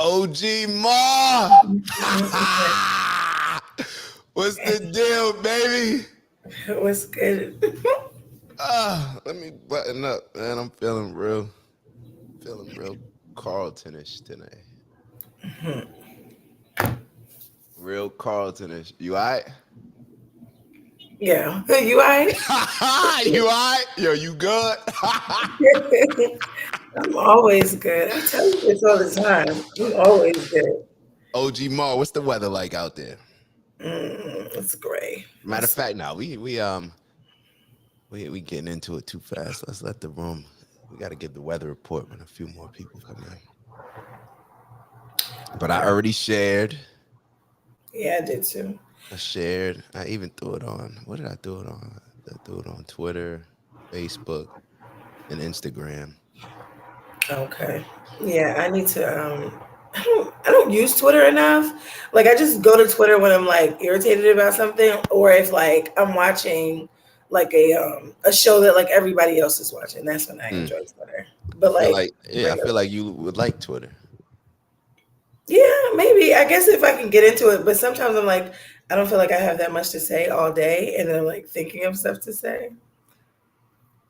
OG Ma. What's the deal, baby? What's good? Let me button up, man. I'm feeling real Carltonish today. Real Carltonish. You all right? Yeah. You all right? You all right? Yo, you good? I'm always good. I tell you this all the time. I'm always good. OG Ma, what's the weather like out there? It's gray. Matter of fact, now we getting into it too fast. Let's let the room. We got to give the weather report when a few more people come in. But I already shared. Yeah, I did too. I even threw it on. What did I do it on? I threw it on Twitter, Facebook, and Instagram. Okay. Yeah, I need to I don't use Twitter enough. Like I just go to Twitter when I'm like irritated about something or if like I'm watching like a show that like everybody else is watching. That's when I Mm. enjoy Twitter. I But feel like like, I regular. feel like you would like Twitter. Yeah, maybe. I guess if I can get into it, but sometimes I'm like, I don't feel like I have that much to say all day, and then I'm like thinking of stuff to say,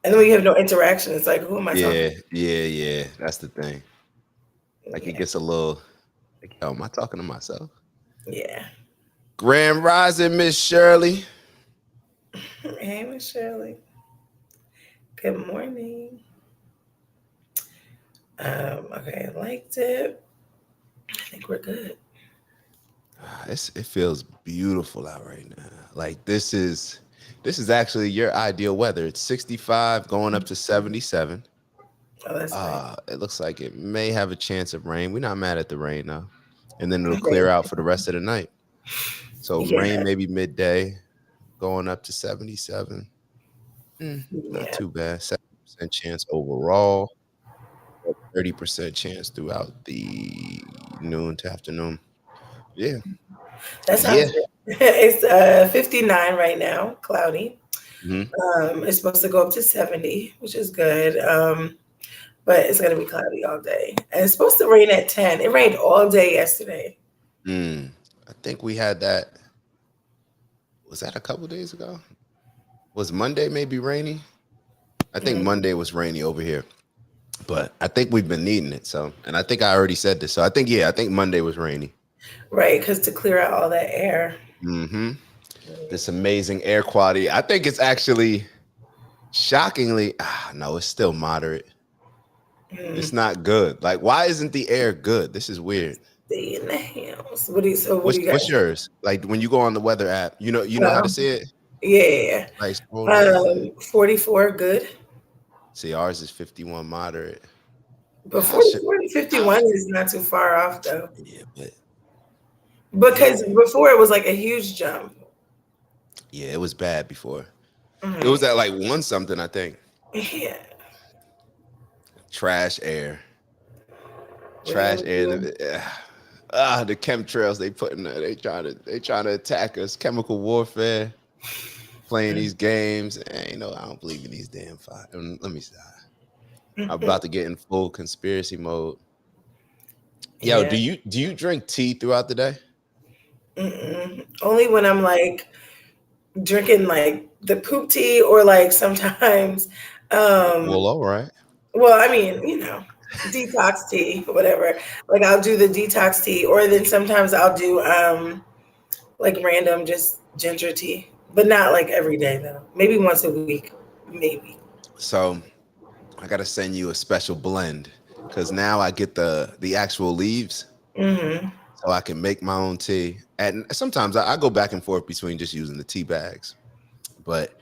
and then we have no interaction. It's like, who am I talking Yeah. That's the thing. to? Like it Yeah, gets a little. Like, yo, am I talking to myself? yeah. Grand Rising, Miss Shirley. Hey, Miss Shirley. Good morning. Okay, I liked it. I think we're good. It feels beautiful out right now. Like this is actually your ideal weather. It's 65 going up to 77. Oh, that's nice. It looks like it may have a chance of rain. We're not mad at the rain though. And then it'll clear Okay. out for the rest of the night. So rain Yeah, maybe midday, going up to 77. Not yeah. too bad. 70% chance overall, 30% chance throughout the noon to afternoon. Yeah. That Yeah. sounds good. It's 59 right now, cloudy. Mhm. It's supposed to go up to 70, which is good. But it's gonna be cloudy all day. And it's supposed to rain at 10. It rained all day yesterday. I think we had that. Was that a couple days ago? Was Monday maybe rainy? I think Mm, Monday was rainy over here, but I think we've been needing it. So, and I think I already said this. So I think Monday was rainy. right, because to clear out all that air. hmm This amazing air quality. I think it's actually shockingly, no, it's still moderate. It's Mm, not good. Like, why isn't the air good? This is weird. stay in the house. What do you got? What's yours? Like when you go on the weather app, you know how to Um, see it. yeah. Like scroll down. 44 good. See, ours is 51 moderate. But I should. 44 to 51 is not too far off though. Yeah, but yeah, Because before it was like a huge jump. yeah, it was bad before. It Mhm. was at like one something, I think. Yeah. Trash air, What are you trash gonna air. do? The chemtrails they put in there. They trying to attack us. Chemical warfare. Playing these games. I don't believe in these damn fire. Let me stop. I'm about to get in full conspiracy mode. Yo, Yeah. do you drink tea throughout the day? Mm-mm. Only when I'm like drinking like the poop tea or like sometimes Well, um all right. well, I mean, detox tea, whatever. Like I'll do the detox tea or then sometimes I'll do like random just ginger tea, but not like every day though. Maybe once a week, maybe. So I gotta send you a special blend because now I get the actual leaves, Mhm. so I can make my own tea. And sometimes I go back and forth between just using the tea bags, but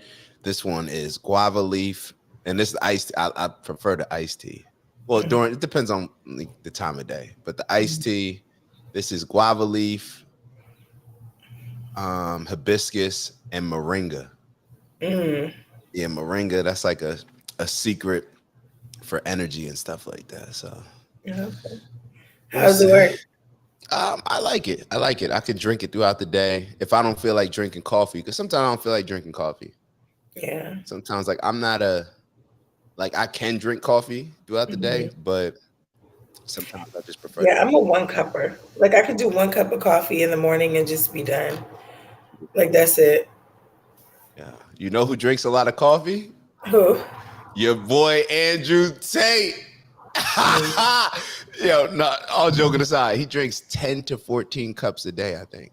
this one is guava leaf, and this is iced. I prefer the iced tea. Well, Mhm. it depends on the time of day, but the iced tea. This is guava leaf, hibiscus, and moringa. Mhm. Yeah, moringa. That's like a secret for energy and stuff like that. So Okay. we'll How's it see. work? I like it. I like it. I could drink it throughout the day if I don't feel like drinking coffee. Because sometimes I don't feel like drinking coffee. Yeah. Sometimes like I'm not a like I can drink coffee throughout the day, Mhm. but Sometimes I just prefer to Yeah, I'm a drink. one cupper. Like I could do one cup of coffee in the morning and just be done. Like that's it. Yeah. You know who drinks a lot of coffee? Who? Your boy Andrew Tate. Mm, Yo, not all joking aside, he drinks 10 to 14 cups a day, I think.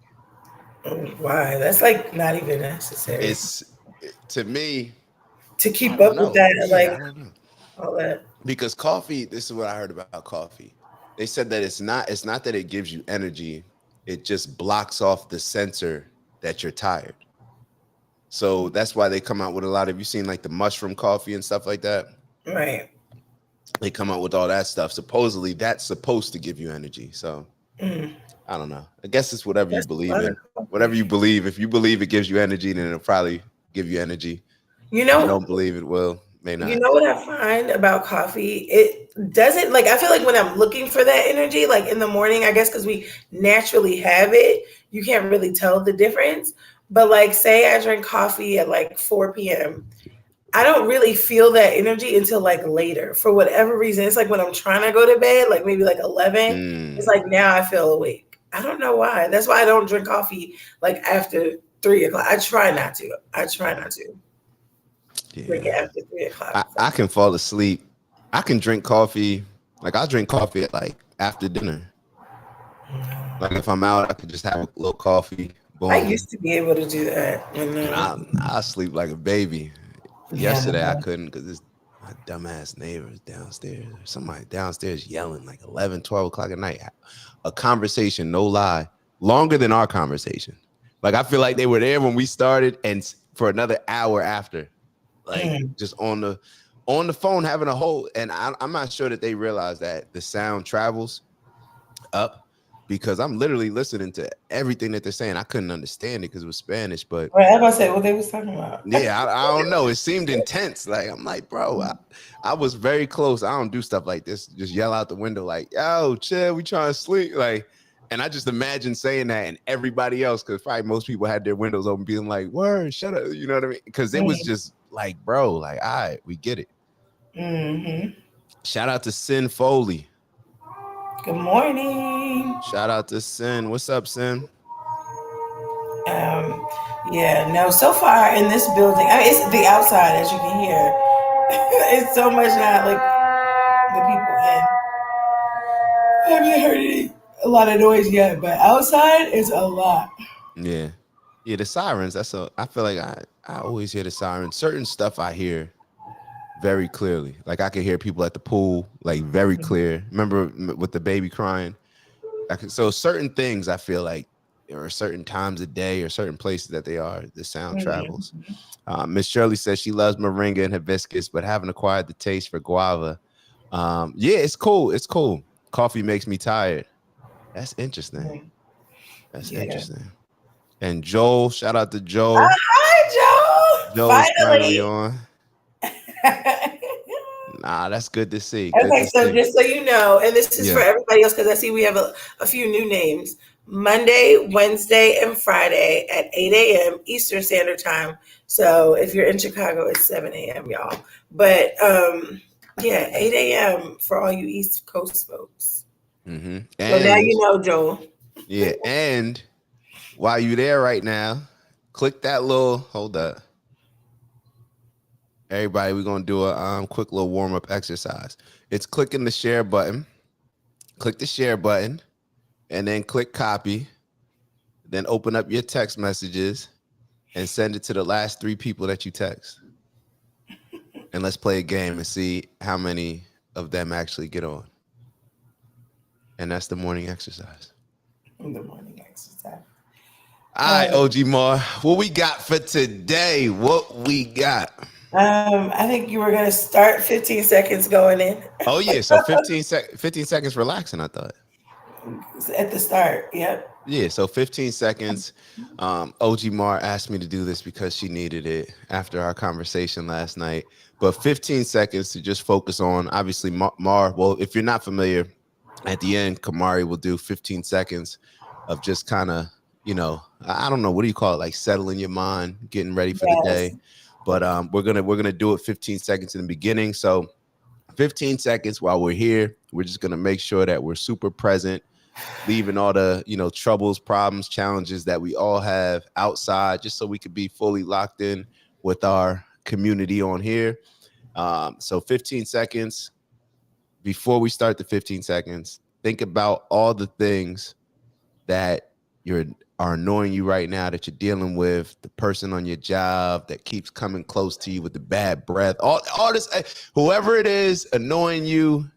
why? That's like not even necessary It's to me, to I keep don't up with know. that. Yeah, Like I don't know. all that. Because coffee, this is what I heard about coffee. They said that it's not that it gives you energy, it just blocks off the sensor that you're tired. So that's why they come out with a lot of, you seen like the mushroom coffee and stuff like that. Right. They come out with all that stuff. Supposedly that's supposed to give you energy. So Mm, I don't know. I guess it's whatever you that's a believe lot of in. coffee. Whatever you believe. If you believe it gives you energy, then it'll probably give you energy. You If you know, don't believe it will, may you not. know what I find about coffee? It doesn't like I feel like when I'm looking for that energy, like in the morning, I guess because we naturally have it, you can't really tell the difference. But like say I drink coffee at like 4 p.m. I don't really feel that energy until like later for whatever reason. It's like when I'm trying to go to bed, like maybe like 11, it's Mm, like now I feel awake. I don't know why. That's why I don't drink coffee like after 3 o'clock. I try not to. I try not to drink it yeah. after 3 o'clock. I can fall asleep. I can drink coffee. Like I'll drink coffee at like after dinner. Like if I'm out, I could just have a little coffee, I boom, used to be able to do that. And and I'll sleep like a baby. yeah, Yesterday I no. couldn't because this my dumbass neighbors downstairs. Somebody downstairs yelling like 11, 12 o'clock at night. A conversation, no lie, longer than our conversation. Like I feel like they were there when we started and for another hour after. Like Mm, just on the phone having a whole, and I'm not sure that they realize that the sound travels up because I'm literally listening to everything that they're saying. I couldn't understand it because it was Spanish, but right, I was about to say what they was talking about. yeah, I don't know. It seemed intense. Like I'm like, bro, I was very close. I don't do stuff like this. Just yell out the window, like, yo, chill, we trying to sleep. Like, and I just imagine saying that and everybody else, because probably most people had their windows open, being like, word, shut up. You know what I mean? Because it was Mm, just like, bro, like, all right, we get it. hmm. Shout out to Sin Foley. Good morning. Shout out to Sin. What's up, Sin? Um, yeah, no, so far in this building, I mean, it's the outside, as you can hear. It's so much not like the people in. I haven't heard a lot of noise yet, but outside is a lot. Yeah. Yeah, the sirens. I feel like I always hear the sirens. Certain stuff I hear very clearly. Like I could hear people at the pool, like very clear. Remember with the baby crying? So certain things I feel like there are certain times of day or certain places that they are, the sound Mhm. travels. Miss Shirley says she loves moringa and hibiscus, but haven't acquired the taste for guava. Yeah, it's cool. It's cool. Coffee makes me tired. That's interesting. Mhm. That's Yeah. interesting. And Joel, shout out to Ah, Joel. hi, Joe. Joel is finally Finally. on. Nah, that's good to see. Good Okay, to so see. just so you know, and this is for Yeah. everybody else because I see we have a few new names. Monday, Wednesday, and Friday at 8 a.m. Eastern Standard Time. So if you're in Chicago, it's 7 a.m., y'all. But yeah, 8 a.m. for all you East Coast folks. So now And you know, Joel. yeah, and while you there right now, click that little hold up. Everybody, we're gonna do a quick little warm-up exercise. It's clicking the share button, click the share button, and then click copy, then open up your text messages and send it to the last 3 people that you text. And let's play a game and see how many of them actually get on. And that's the morning exercise. In the morning exercise. All right, OG Mar, what we got for today? What we got? I think you were going to start 15 seconds going in Oh yeah, so 15 seconds relaxing, I thought. at the start. Yep. Yeah, so 15 seconds. OG Mar asked me to do this because she needed it after our conversation last night. But 15 seconds to just focus on, obviously, Mar. Well, if you're not familiar, at the end, Kamari will do 15 seconds of just kind of, I don't know, what do you call it? Like settling your mind, getting ready for the Yes. day. But we're gonna do it 15 seconds in the beginning. So 15 seconds while we're here. We're just going to make sure that we're super present, leaving all the, troubles, problems, challenges that we all have outside, just so we could be fully locked in with our community on here. So 15 seconds. Before we start the 15 seconds, think about all the things that are annoying you right now, that you're dealing with, the person on your job that keeps coming close to you with the bad breath, all this, whoever it is annoying you,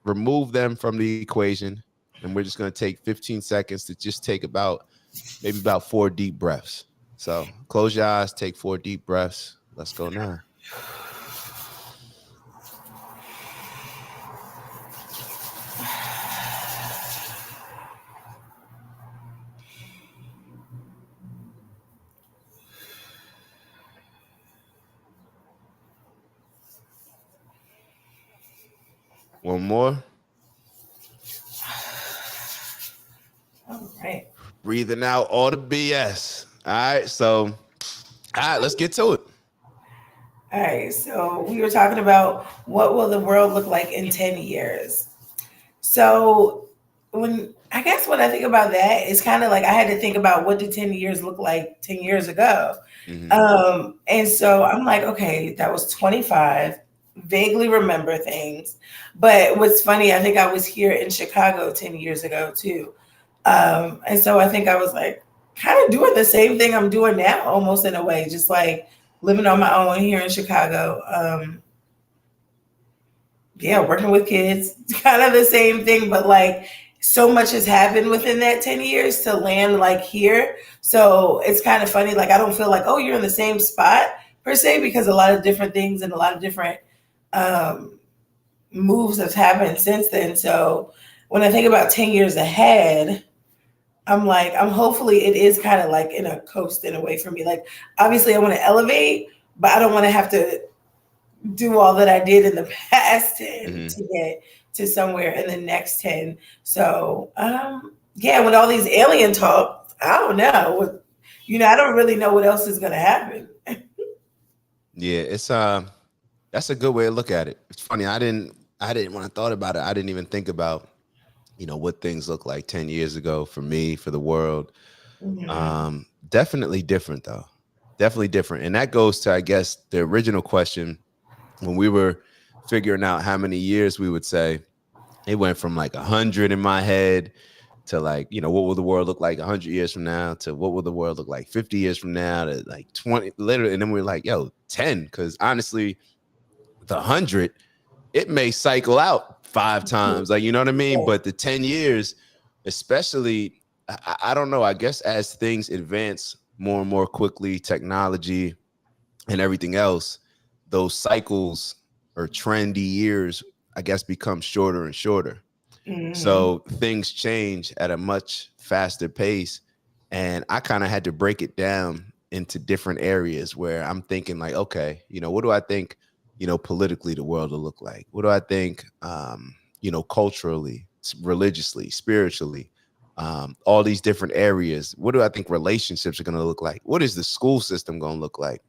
remove them from the equation. And we're just going to take 15 seconds to just take maybe about 4 deep breaths. So close your eyes, take 4 deep breaths. Let's go now. One more. All right. Breathing out all the BS. All right. So, all right, let's get to it. All right. So we were talking about what will the world look like in 10 years. So when I think about that, it's kind of like I had to think about what did 10 years look like 10 years ago. And so I'm like, okay, that was 25, vaguely remember things. But what's funny, I think I was here in Chicago 10 years ago too. And so I think I was like kind of doing the same thing I'm doing now, almost in a way, just like living on my own here in Chicago. Yeah, working with kids, kind of the same thing, but like so much has happened within that 10 years to land like here. So it's kind of funny. Like, I don't feel like, oh, you're in the same spot per se, because a lot of different things and a lot of different um, moves have happened since then. So when I think about 10 years ahead, I'm like, I'm hopefully it is kind of like in a coast in a way for me. Like, obviously, I want to elevate, but I don't want to have to do all that I did in the past 10 to get to somewhere in the next 10. So, yeah, with all these alien talk, I don't know. I don't really know what else is going to happen. Yeah, it's that's a good way to look at it. It's funny. I didn't when I thought about it, I didn't even think about, what things look like 10 years ago for me, for the world. Definitely different though. Definitely different. And that goes to, I guess, the original question when we were figuring out how many years we would say. It went from like 100 in my head to like, what will the world look like 100 years from now, to what will the world look like 50 years from now, to like 20 literally. And then we're like, yo, 10. Because honestly, the 100, it may cycle out 5 times. Like, you know what I mean? But the 10 years, especially, I don't know. I guess as things advance more and more quickly, technology and everything else, those cycles or trendy years, I guess, become shorter and shorter. So things change at a much faster pace. And I kind of had to break it down into different areas where I'm thinking like, okay, what do I think, politically the world will look like? What do I think, culturally, religiously, spiritually, all these different areas? What do I think relationships are going to look like? What is the school system going to look like?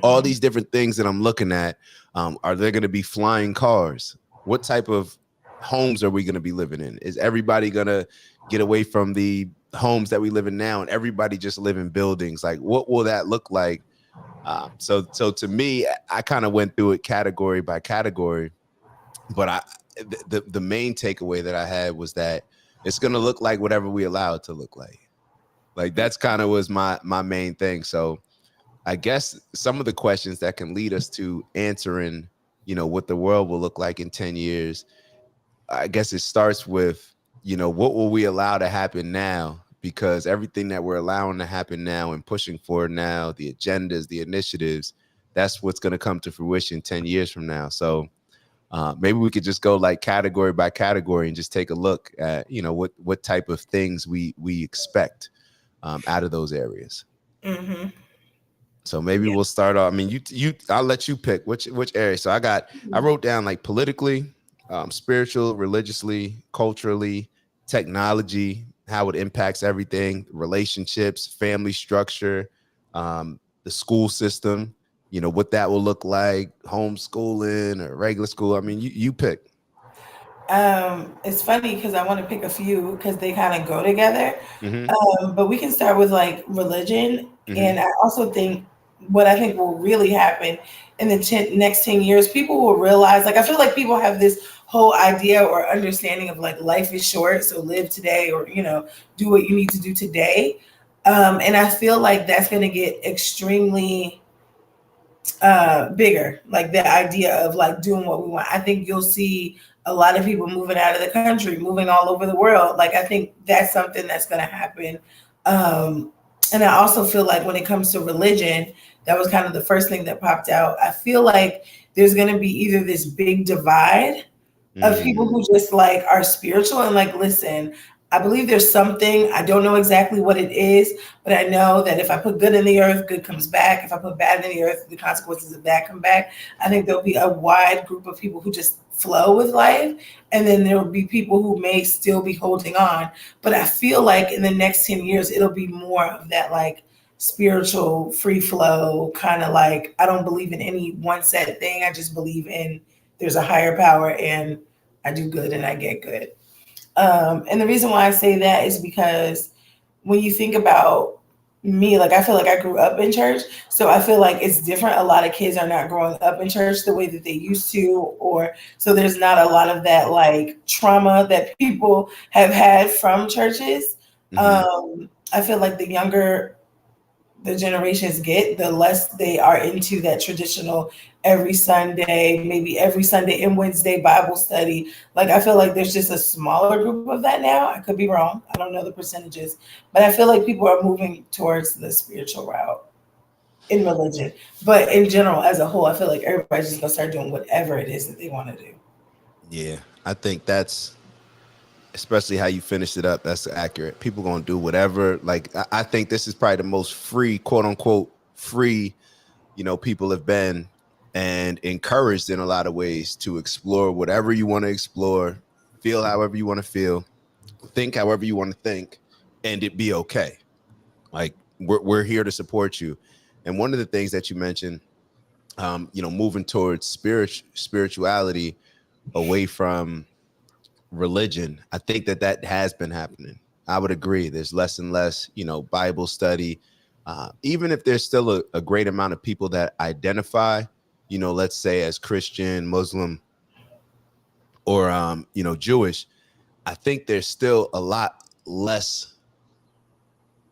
All these different things that I'm looking at. Are there going to be flying cars? What type of homes are we going to be living in? Is everybody going to get away from the homes that we live in now and everybody just live in buildings? Like, what will that look like? So to me, I kind of went through it category by category, but the main takeaway that I had was that it's going to look like whatever we allow it to look like. Like, that's kind of was my main thing. So I guess some of the questions that can lead us to answering, what the world will look like in 10 years, I guess it starts with, what will we allow to happen now? Because everything that we're allowing to happen now and pushing for now, the agendas, the initiatives, that's what's going to come to fruition 10 years from now. So maybe we could just go like category by category and just take a look at, what type of things we expect out of those areas. So maybe we'll start off. I mean, I'll let you pick which area. So I wrote down like politically, spiritual, religiously, culturally, technology, how it impacts everything, relationships, family structure, the school system, what that will look like, homeschooling or regular school. I mean, you pick. It's funny because I want to pick a few because they kind of go together. Mm-hmm. But we can start with like religion, Mm-hmm. and I also think what I think will really happen in the next 10 years, people will realize. Like I feel like people have this whole idea or understanding of like life is short, so live today, or do what you need to do today. And I feel like that's going to get extremely bigger, like the idea of like doing what we want. I think you'll see a lot of people moving out of the country, moving all over the world. Like I think that's something that's going to happen. um and I also feel like when it comes to religion, that was kind of the first thing that popped out. I feel like there's going to be either this big divide of people Mm. who just like are spiritual and like, listen, I believe there's something, I don't know exactly what it is, but I know that if I put good in the earth, good comes back. If I put bad in the earth, the consequences of that come back. I think there'll be a wide group of people who just flow with life. And then there'll be people who may still be holding on. But I feel like in the next 10 years, it'll be more of that like spiritual free flow kind of like, I don't believe in any one set thing. I just believe in there's a higher power and I do good and I get good. And the reason why I say that is because when you think about me, like I feel like I grew up in church, so I feel like it's different. A lot of kids are not growing up in church the way that they used to, or so there's not a lot of that like trauma that people have had from churches. Mm-hmm. I feel like the younger the generations get, the less they are into that traditional every Sunday, maybe every Sunday and Wednesday Bible study. Like I feel like there's just a smaller group of that now. I could be wrong. I don't know the percentages, but I feel like people are moving towards the spiritual route in religion. But in general, as a whole, I feel like everybody's just gonna start doing whatever it is that they want to do. Yeah, I think that's especially how you finished it up. That's accurate. People gonna do whatever. Like I think this is probably the most free, quote unquote, free. People have been and encouraged in a lot of ways to explore whatever you want to explore, feel however you want to feel, think however you want to think, and it be okay. Like we're here to support you. And one of the things that you mentioned, moving towards spirituality away from religion, I think that has been happening. I would agree. There's less and less, Bible study. Even if there's still a great amount of people that identify, let's say as Christian, Muslim, or Jewish, I think there's still a lot less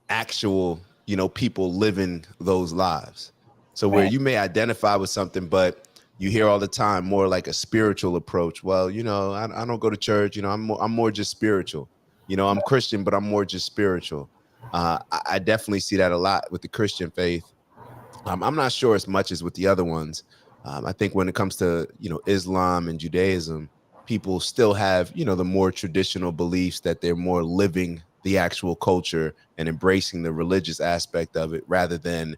actual, people living those lives. So where Right. you may identify with something, but you hear all the time more like a spiritual approach. Well, I don't go to church. I'm more just spiritual. I'm Christian, but I'm more just spiritual. I definitely see that a lot with the Christian faith. I'm not sure as much as with the other ones. I think when it comes to Islam and Judaism, people still have the more traditional beliefs that they're more living the actual culture and embracing the religious aspect of it rather than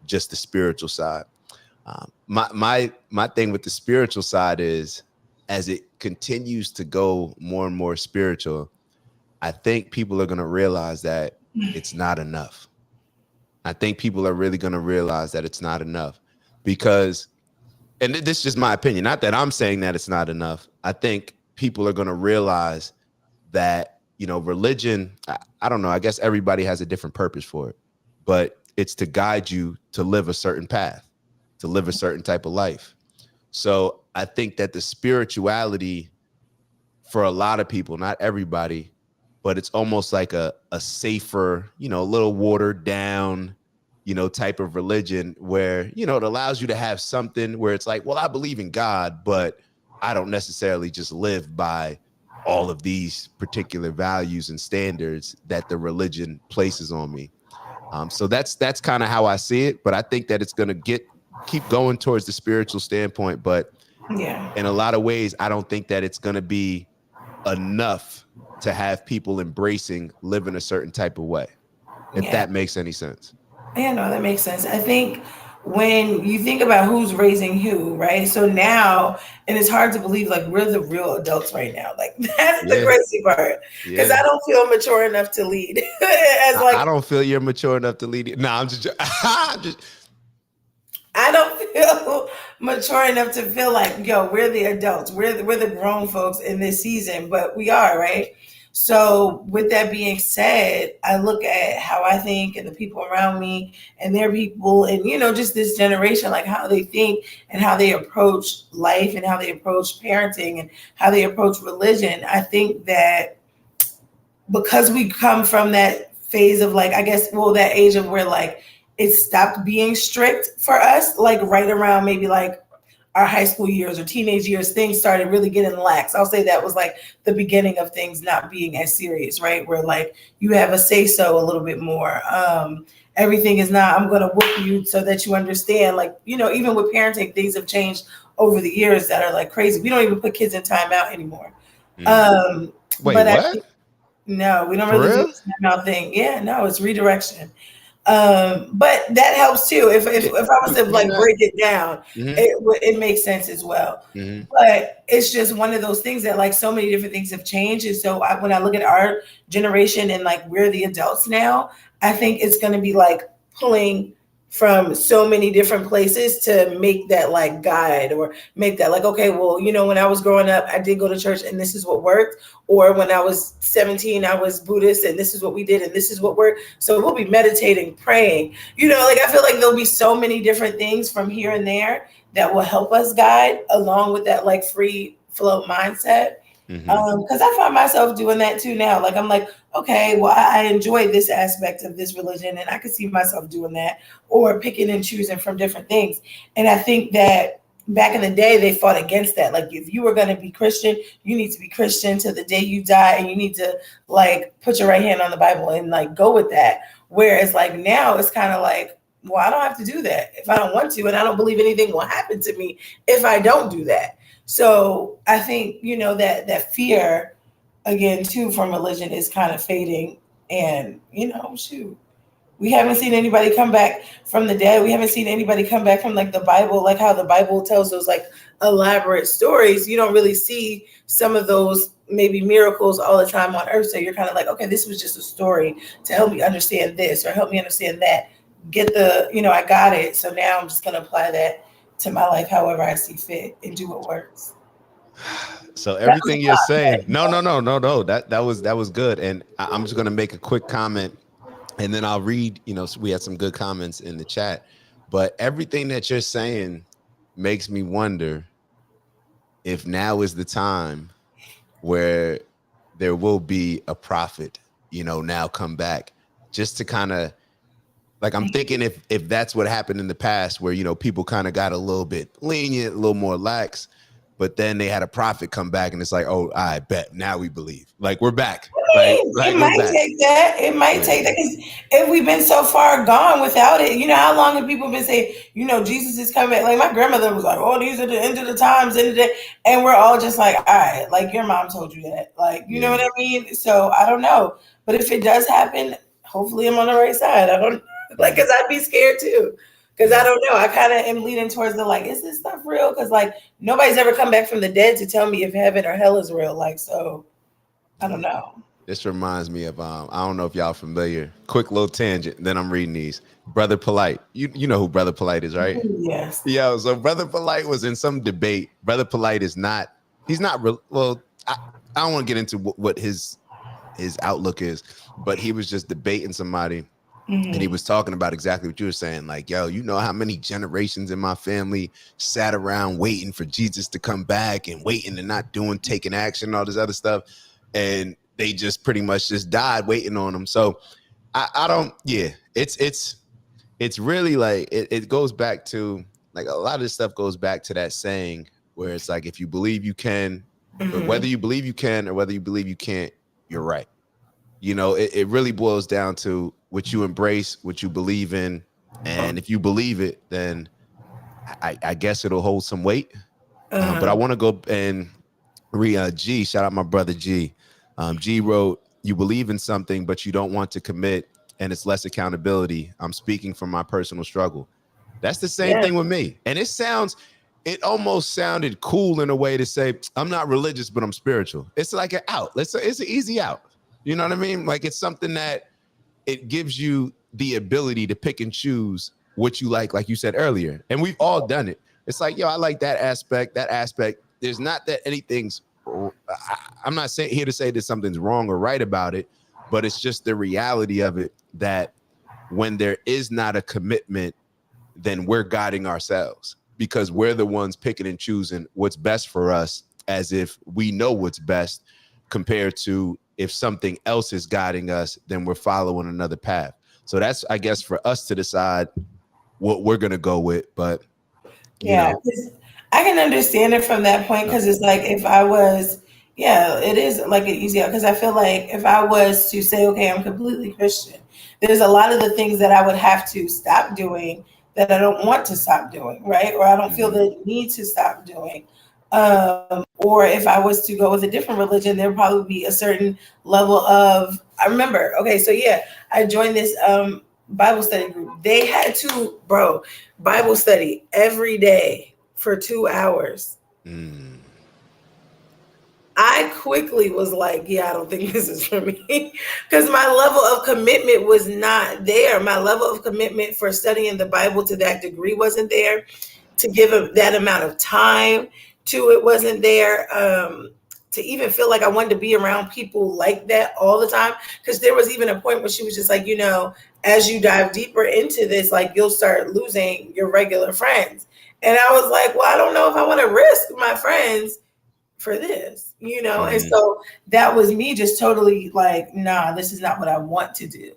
just the spiritual side. My thing with the spiritual side is as it continues to go more and more spiritual, I think people are going to realize that it's not enough. I think people are really going to realize that it's not enough because, and this is just my opinion, not that I'm saying that it's not enough. I think people are going to realize that, religion, I don't know, I guess everybody has a different purpose for it, but it's to guide you to live a certain path, to live a certain type of life. So I think that the spirituality for a lot of people, not everybody, but it's almost like a safer, a little watered down, type of religion where, it allows you to have something where it's like, well, I believe in God, but I don't necessarily just live by all of these particular values and standards that the religion places on me. So that's kind of how I see it. But I think that it's going to keep going towards the spiritual standpoint. But Yeah. in a lot of ways, I don't think that it's going to be enough to have people embracing living a certain type of way, if Yeah. that makes any sense. Yeah, no, that makes sense. I think when you think about who's raising who, right? So now, and it's hard to believe like we're the real adults right now. Like that's the Yeah, crazy part because I yeah. don't feel mature enough to lead. As I like don't feel you're mature enough to lead it. No, I'm just I don't feel mature enough to feel like, yo, we're the adults, we're the grown folks in this season, but we are, right? So, with that being said, I look at how I think and the people around me and their people, and just this generation, like how they think and how they approach life and how they approach parenting and how they approach religion. I think that because we come from that phase of, like, I guess, well, that age of where, like, it stopped being strict for us, like right around maybe like our high school years or teenage years, things started really getting lax. I'll say that was like the beginning of things not being as serious, right? Where like you have a say so a little bit more. Everything is not, I'm going to whoop you so that you understand. Like, even with parenting, things have changed over the years that are like crazy. We don't even put kids in timeout anymore. Mm. Um, Wait, but I what? think, no, we don't For really do real? the timeout thing. Yeah, no, it's redirection. But that helps too. If I was to Explain like that. break it down, Mm-hmm. it makes sense as well. Mm-hmm. But it's just one of those things that, like, so many different things have changed. And so when I look at our generation and like we're the adults now, I think it's going to be like pulling from so many different places to make that like guide, or make that like, okay, well, when I was growing up, I did go to church and this is what worked. Or when I was 17, I was Buddhist and this is what we did and this is what worked. So we'll be meditating, praying, like I feel like there'll be so many different things from here and there that will help us guide along with that like free flow mindset. Mm-hmm. Because I find myself doing that too now. Like I'm like, okay, well, I enjoy this aspect of this religion, and I could see myself doing that, or picking and choosing from different things. And I think that back in the day, they fought against that. Like, if you were going to be Christian, you need to be Christian to the day you die, and you need to like put your right hand on the Bible and like go with that. Whereas like now, it's kind of like, well, I don't have to do that if I don't want to, and I don't believe anything will happen to me if I don't do that. So I think that fear again too from religion is kind of fading, and shoot, we haven't seen anybody come back from the dead. We haven't seen anybody come back from like the Bible, like how the Bible tells those like elaborate stories. You don't really see some of those maybe miracles all the time on earth. So you're kind of like, okay, this was just a story to help me understand this or help me understand that. Get I got it. So now I'm just going to apply that to my life however I see fit and do what works. So That was everything a you're lot, saying, but, no. That was good, and I'm just gonna make a quick comment, and then I'll read. So we had some good comments in the chat, but everything that you're saying makes me wonder if now is the time where there will be a prophet, now come back, just to kind of, like, I'm thinking if that's what happened in the past, where people kind of got a little bit lenient, a little more lax, but then they had a prophet come back and it's like, oh, I bet now we believe, like, we're back, like it we're might back. take that. It might Yeah. take that because if we've been so far gone without it, how long have people been saying, Jesus is coming back? Like my grandmother was like, "Oh, these are the end of the times, end of the," and we're all just like, "All right," like your mom told you that, like you know Yeah. what I mean. So I don't know, but if it does happen, hopefully I'm on the right side. I don't like Mm, because I'd be scared too. Because I mm, don't know. I kind of am leaning towards the like, is this stuff real? Because like nobody's ever come back from the dead to tell me if heaven or hell is real. Like so, I don't yeah. know. This reminds me of I don't know if y'all familiar. Quick little tangent. Then I'm reading these. Brother Polite. You know who Brother Polite is, right? Yes. Yeah. So Brother Polite was in some debate. Brother Polite is not. He's not real. Well, I don't want to get into what his outlook is, but he was just debating somebody, and he Hmm. was talking about exactly what you were saying. Like, yo, you know how many generations in my family sat around waiting for Jesus to come back and waiting and not doing, taking action, all this other stuff. And they just pretty much just died waiting on him. So I don't, yeah, it's really like, it goes back to, like, a lot of this stuff goes back to that saying where it's like, if you believe you can, or whether Hmm. you believe you can or whether you believe you can't, you're right. It really boils down to what you embrace, what you believe in. And if you believe it, then I guess it'll hold some weight. But I Uh, want to go and read G. Shout out my brother G. G wrote, "You believe in something, but you don't want to commit, and it's less accountability. I'm speaking from my personal struggle." That's the same yeah. thing with me. And it almost sounded cool in a way to say, I'm not religious, but I'm spiritual. It's like an out. It's an easy out. You know what I mean? Like, it's something that it gives you the ability to pick and choose what you like you said earlier. And we've all done it. It's like, yo, I like that aspect, that aspect. There's not that anything's, I'm not saying here to say that something's wrong or right about it, but it's just the reality of it that when there is not a commitment, then we're guiding ourselves because we're the ones picking and choosing what's best for us as if we know what's best compared to if something else is guiding us, then we're following another path. So that's, I guess, for us to decide what we're going to go with. But, you Yeah, know, 'cause I can understand it from that point because it's like if I was, yeah, it is like an easy because I feel like if I was to say, okay, I'm completely Christian, there's a lot of the things that I would have to stop doing that I don't want to stop doing, right? Or I don't feel mhm, the need to stop doing. Or if I was to go with a different religion, there'd probably be a certain level of. I remember, okay, so yeah, I joined this Bible study group. They had to, bro, Bible study every day for 2 hours. mm, I quickly was like, yeah, I don't think this is for me because my level of commitment was not there. My level of commitment for studying the Bible to that degree wasn't there. To give that amount of time to it wasn't there. To even feel like I wanted to be around people like that all the time. Because there was even a point where she was just like, as you dive deeper into this, like you'll start losing your regular friends. And I was like, well, I don't know if I want to risk my friends for this. And mhm, so that was me just totally like, nah, this is not what I want to do.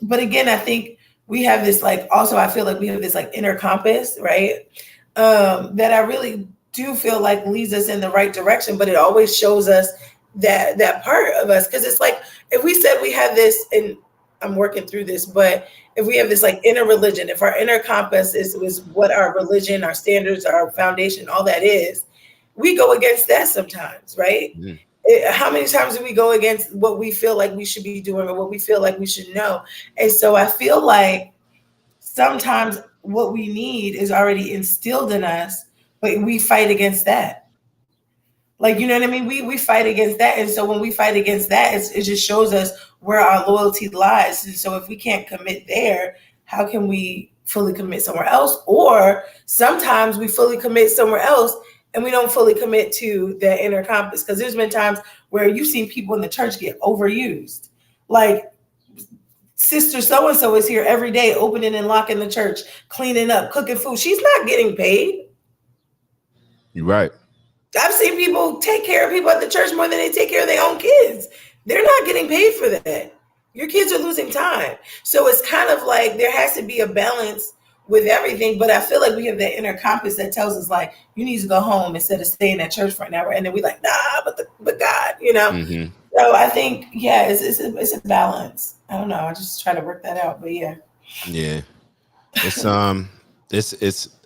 But again, I think we have this like also I feel like we have this like inner compass, right? That I really do feel like leads us in the right direction, but it always shows us that part of us. Cause it's like if we said we have this, and I'm working through this, but if we have this like inner religion, if our inner compass is what our religion, our standards, our foundation, all that is, we go against that sometimes, right? mhm, How many times do we go against what we feel like we should be doing or what we feel like we should know? And so I feel like sometimes what we need is already instilled in us, but we fight against that. Like, you know what I mean? We fight against that. And so when we fight against that, it just shows us where our loyalty lies. And so if we can't commit there, how can we fully commit somewhere else? Or sometimes we fully commit somewhere else and we don't fully commit to the inner compass. Because there's been times where you've seen people in the church get overused. Like Sister so and so is here every day, opening and locking the church, cleaning up, cooking food. She's not getting paid. you're right. I've seen people take care of people at the church more than they take care of their own kids. They're not getting paid for that. Your kids are losing time. So it's kind of like there has to be a balance with everything. But I feel like we have that inner compass that tells us like you need to go home instead of staying at church for an hour. And then we like, nah, but God. Hmm. So I think yeah, it's a balance. I don't know. I just try to work that out. But yeah. Yeah. It's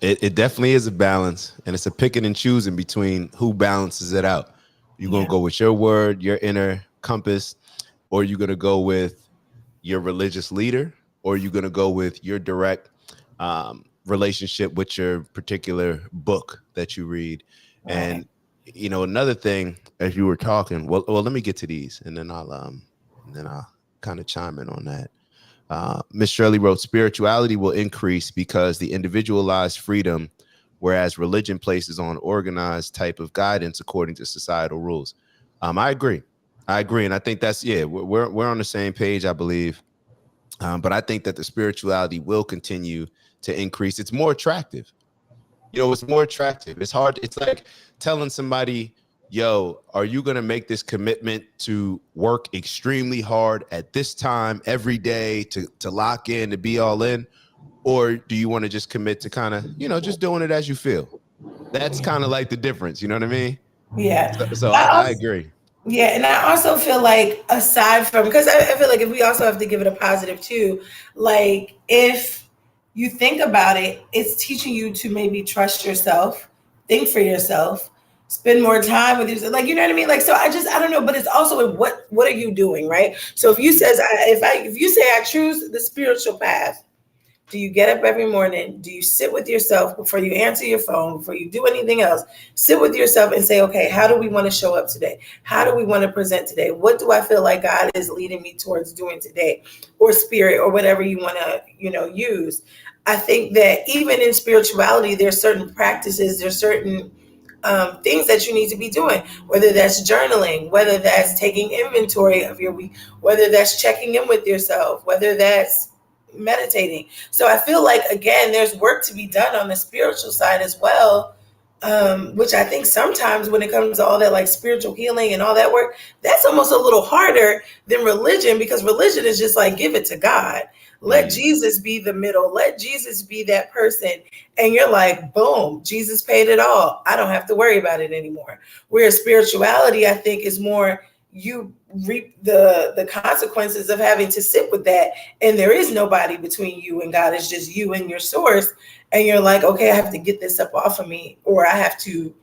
it definitely is a balance, and it's a picking and choosing between who balances it out. You're gonna Yeah. go with your word, your inner compass, or you're gonna go with your religious leader, or you're gonna go with your direct relationship with your particular book that you read. Right. And another thing, as you were talking, well, let me get to these, and then I'll kind of chime in on that. Miss Shirley wrote, spirituality will increase because the individualized freedom, whereas religion places on organized type of guidance according to societal rules. I agree. I agree. And I think that's, yeah, we're on the same page, I believe. But I think that the spirituality will continue to increase. It's more attractive. It's more attractive. It's hard. It's like telling somebody, yo, are you going to make this commitment to work extremely hard at this time every day to lock in, to be all in? Or do you want to just commit to kind of, just doing it as you feel? That's kind of like the difference. You know what I mean? Yeah. So I I also, agree. yeah, and I also feel like aside from because I feel like if we also have to give it a positive too, like if you think about it, it's teaching you to maybe trust yourself, think for yourself, spend more time with yourself. Like you know what I mean? Like so I don't know, but it's also what are you doing, right? So if you Mhm. says if you say I choose the spiritual path, Do you get up every morning? Do you sit with yourself before you answer your phone, before you do anything else? Sit with yourself and say, okay, how do we want to show up today? How do we want to present today? What do I feel like God is leading me towards doing today? Or spirit, or whatever you want to, use. I think that even in spirituality, there's certain practices, there's certain things that you need to be doing, whether that's journaling, whether that's taking inventory of your week, whether that's checking in with yourself, whether that's meditating. So I feel like, again, there's work to be done on the spiritual side as well, which I think sometimes when it comes to all that like spiritual healing and all that work, that's almost a little harder than religion, because religion is just like, give it to God. Let Jesus be the middle. Let Jesus be that person. And you're like, boom, Jesus paid it all. I don't have to worry about it anymore. Whereas spirituality, I think, is more you reap the consequences of having to sit with that. And there is nobody between you and God. It's just you and your source. And you're like, okay, I have to get this up off of me, or I have to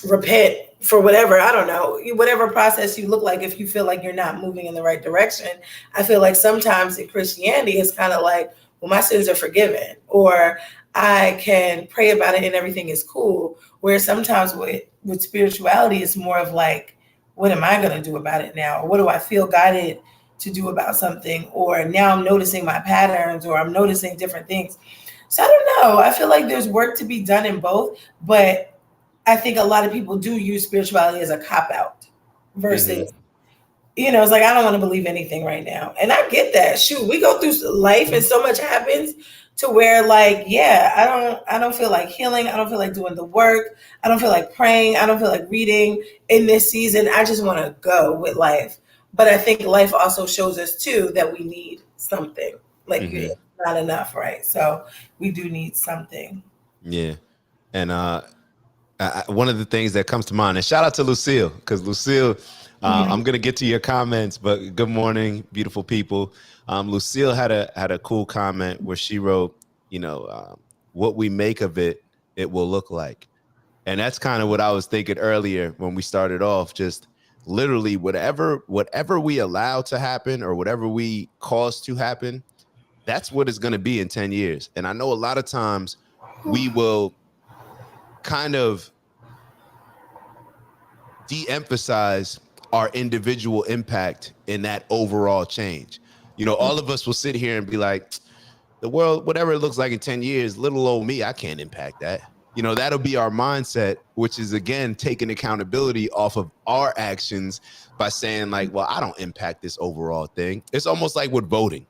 repent for whatever, I don't know, whatever process you look like, if you feel like you're not moving in the right direction. I feel like sometimes in Christianity, it's kind of like, well, my sins are forgiven, or I can pray about it and everything is cool. Where sometimes with spirituality, it's more of like, what am I going to do about it now? Or what do I feel guided to do about something? Or now I'm noticing my patterns, or I'm noticing different things. So I don't know. I feel like there's work to be done in both, but I think a lot of people do use spirituality as a cop out versus, it's like, I don't want to believe anything right now. And I get that. Shoot, we go through life and so much happens to where, like, yeah, I don't feel like healing. I don't feel like doing the work. I don't feel like praying. I don't feel like reading in this season. I just want to go with life. But I think life also shows us too that we need something. Like, not enough, right? So we do need something. Yeah. And one of the things that comes to mind, and shout out to Lucille, because Lucille, I'm gonna get to your comments, but good morning, beautiful people. Lucille had a cool comment where she wrote, what we make of it, it will look like. And that's kind of what I was thinking earlier when we started off. Just literally whatever we allow to happen, or whatever we cause to happen, that's what it's going to be in 10 years. And I know a lot of times we will kind of de-emphasize our individual impact in that overall change. All of us will sit here and be like, the world, whatever it looks like in 10 years, little old me, I can't impact that. That'll be our mindset, which is, again, taking accountability off of our actions by saying, like, well, I don't impact this overall thing. It's almost like with voting.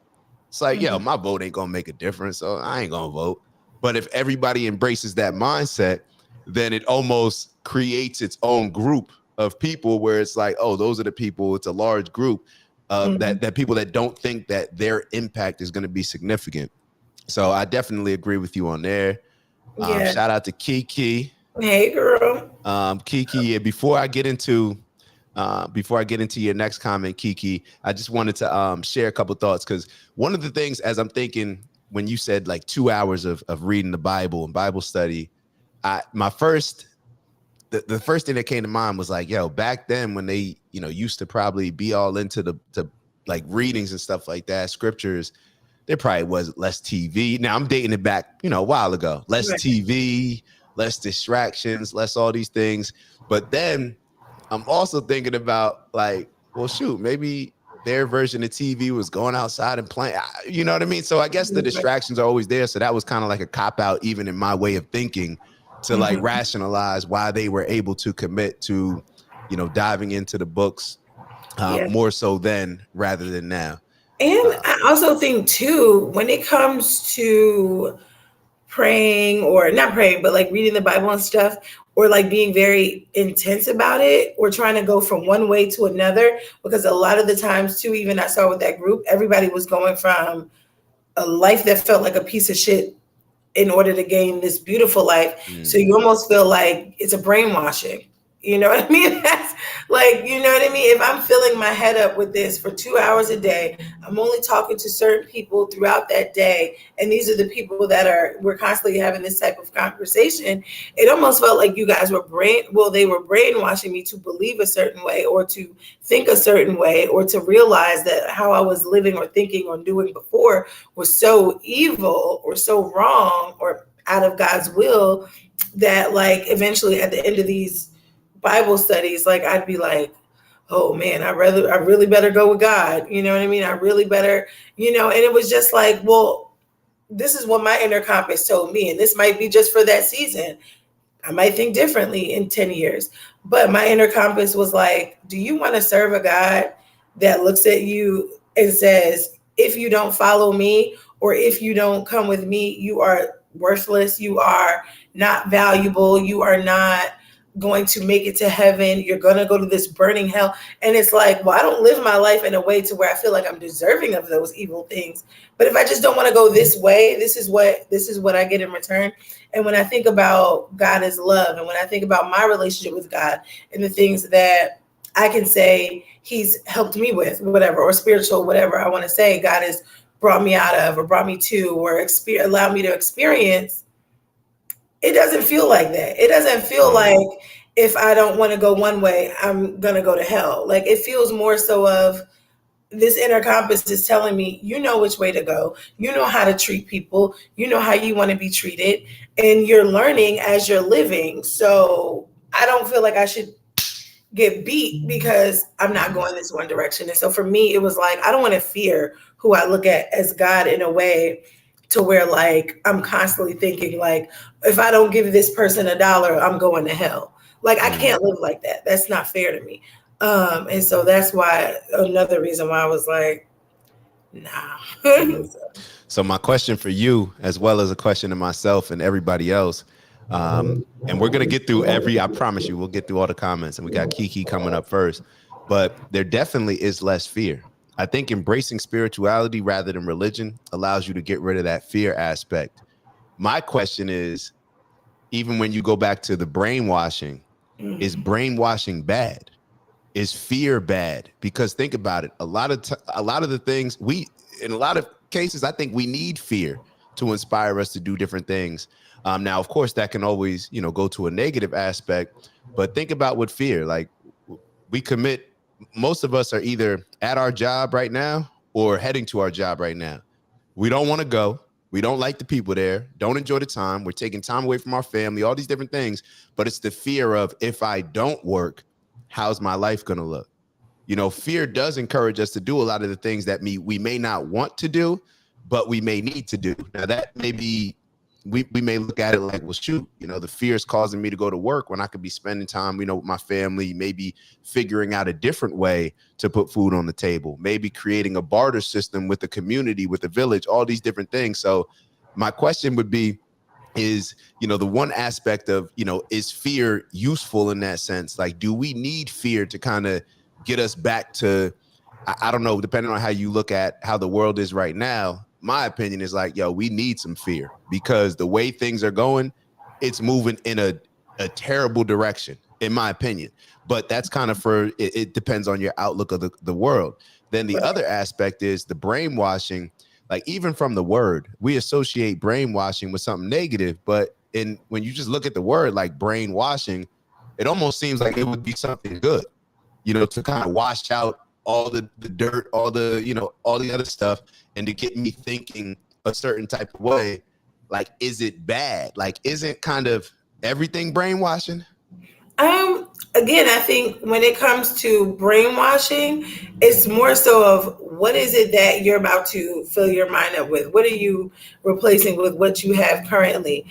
It's like, yo, my vote ain't going to make a difference, so I ain't going to vote. But if everybody embraces that mindset, then it almost creates its own group of people where it's like, oh, those are the people. It's a large group that people that don't think that their impact is going to be significant. So I definitely agree with you on there. Shout out to Kiki. Hey, girl. Kiki, before I get into your next comment, Kiki, I just wanted to share a couple thoughts, because one of the things, as I'm thinking, when you said like 2 hours of reading the Bible and Bible study, the first thing that came to mind was like, yo, back then when they, used to probably be all into the like readings and stuff like that, scriptures, there probably was less TV. Now I'm dating it back, a while ago. Less TV, less distractions, less all these things. But then I'm also thinking about like, well, shoot, maybe their version of TV was going outside and playing. You know what I mean? So I guess the distractions are always there. So that was kind of like a cop out, even in my way of thinking, to like rationalize why they were able to commit to, diving into the books more so then rather than now. And I also think too, when it comes to praying, or not praying, but like reading the Bible and stuff, or like being very intense about it, or trying to go from one way to another, because a lot of the times too, even I saw with that group, everybody was going from a life that felt like a piece of shit in order to gain this beautiful life. So you almost feel like it's a brainwashing. You know what I mean? Like, you know what I mean? If I'm filling my head up with this for 2 hours a day, I'm only talking to certain people throughout that day, and these are the people that we're constantly having this type of conversation. It almost felt like you guys were they were brainwashing me to believe a certain way or to think a certain way or to realize that how I was living or thinking or doing before was so evil or so wrong or out of God's will that like eventually at the end of these Bible studies, like I'd be like, oh man, I really better go with God. You know what I mean? I really better, and it was just like, well, this is what my inner compass told me. And this might be just for that season. I might think differently in 10 years. But my inner compass was like, do you want to serve a God that looks at you and says, if you don't follow me or if you don't come with me, you are worthless. You are not valuable. You are not going to make it to heaven. You're going to go to this burning hell. And it's like, well, I don't live my life in a way to where I feel like I'm deserving of those evil things. But if I just don't want to go this way, this is what I get in return. And when I think about God as love, and when I think about my relationship with God and the things that I can say he's helped me with, whatever, or spiritual, whatever I want to say, God has brought me out of or brought me to or allowed me to experience, it doesn't feel like that. It doesn't feel like if I don't want to go one way, I'm going to go to hell. Like it feels more so of this inner compass is telling me, you know which way to go. You know how to treat people. You know how you want to be treated. And you're learning as you're living. So I don't feel like I should get beat because I'm not going this one direction. And so for me, it was like, I don't want to fear who I look at as God in a way to where like I'm constantly thinking like, if I don't give this person $1, I'm going to hell. Like I can't live like that. That's not fair to me. And so that's why another reason why I was like, nah. So my question for you, as well as a question to myself and everybody else, and we're gonna get through I promise you, we'll get through all the comments, and we got Kiki coming up first. But there definitely is less fear. I think embracing spirituality rather than religion allows you to get rid of that fear aspect. My question is, even when you go back to the brainwashing, is brainwashing bad? Is fear bad? Because think about it. A lot of the things in a lot of cases, I think we need fear to inspire us to do different things. Now, of course, that can always, go to a negative aspect. But think about what fear, like most of us are either at our job right now or heading to our job right now. We don't want to go. We don't like the people there, don't enjoy the time. We're taking time away from our family, all these different things. But it's the fear of, if I don't work, how's my life going to look? Fear does encourage us to do a lot of the things that we may not want to do, but we may need to do. Now that may be, we may look at it like, well, shoot, the fear is causing me to go to work when I could be spending time, with my family, maybe figuring out a different way to put food on the table, maybe creating a barter system with the community, with the village, all these different things. So my question would be, is, the one aspect of, is fear useful in that sense? Like, do we need fear to kind of get us back to, I don't know, depending on how you look at how the world is right now, my opinion is like, yo, we need some fear, because the way things are going, it's moving in a terrible direction, in my opinion. But that's kind of it depends on your outlook of the world. Then the other aspect is the brainwashing. Like, even from the word, we associate brainwashing with something negative, but when you just look at the word, like brainwashing, it almost seems like it would be something good, to kind of wash out all the dirt, all the other stuff, and to get me thinking a certain type of way. Like, is it bad? Like, isn't kind of everything brainwashing? Again, I think when it comes to brainwashing, it's more so of what is it that you're about to fill your mind up with? What are you replacing with what you have currently?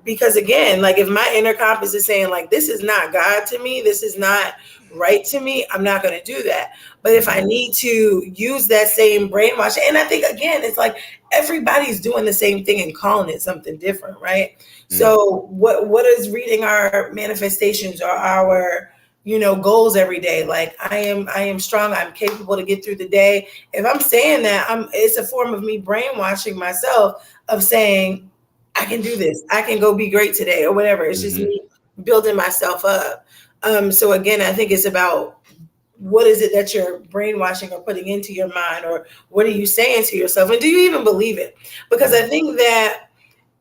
Because again, like if my inner compass is saying like, this is not God to me, this is not right to me, I'm not going to do that. But if I need to use that same brainwash, and I think again, it's like everybody's doing the same thing and calling it something different, right? So what is reading our manifestations or our goals every day? Like I am strong, I'm capable to get through the day. If I'm saying that, it's a form of me brainwashing myself of saying I can do this, I can go be great today or whatever. It's just me building myself up. So again, I think it's about what is it that you're brainwashing or putting into your mind, or what are you saying to yourself, and do you even believe it? Because I think that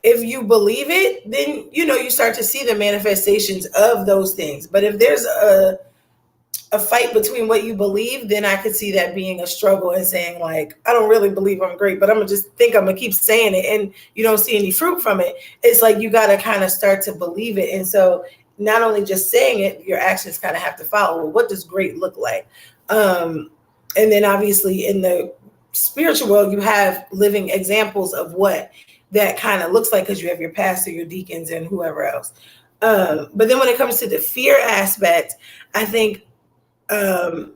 if you believe it, then you start to see the manifestations of those things. But if there's a fight between what you believe, then I could see that being a struggle and saying, like, I don't really believe I'm great, but I'm gonna just think I'm gonna keep saying it, and you don't see any fruit from it. It's like you got to kind of start to believe it. And so not only just saying it, your actions kind of have to follow. Well, what does great look like? Um, and then obviously in the spiritual world, you have living examples of what that kind of looks like, because you have your pastor, your deacons, and whoever else. But then when it comes to the fear aspect, I think um,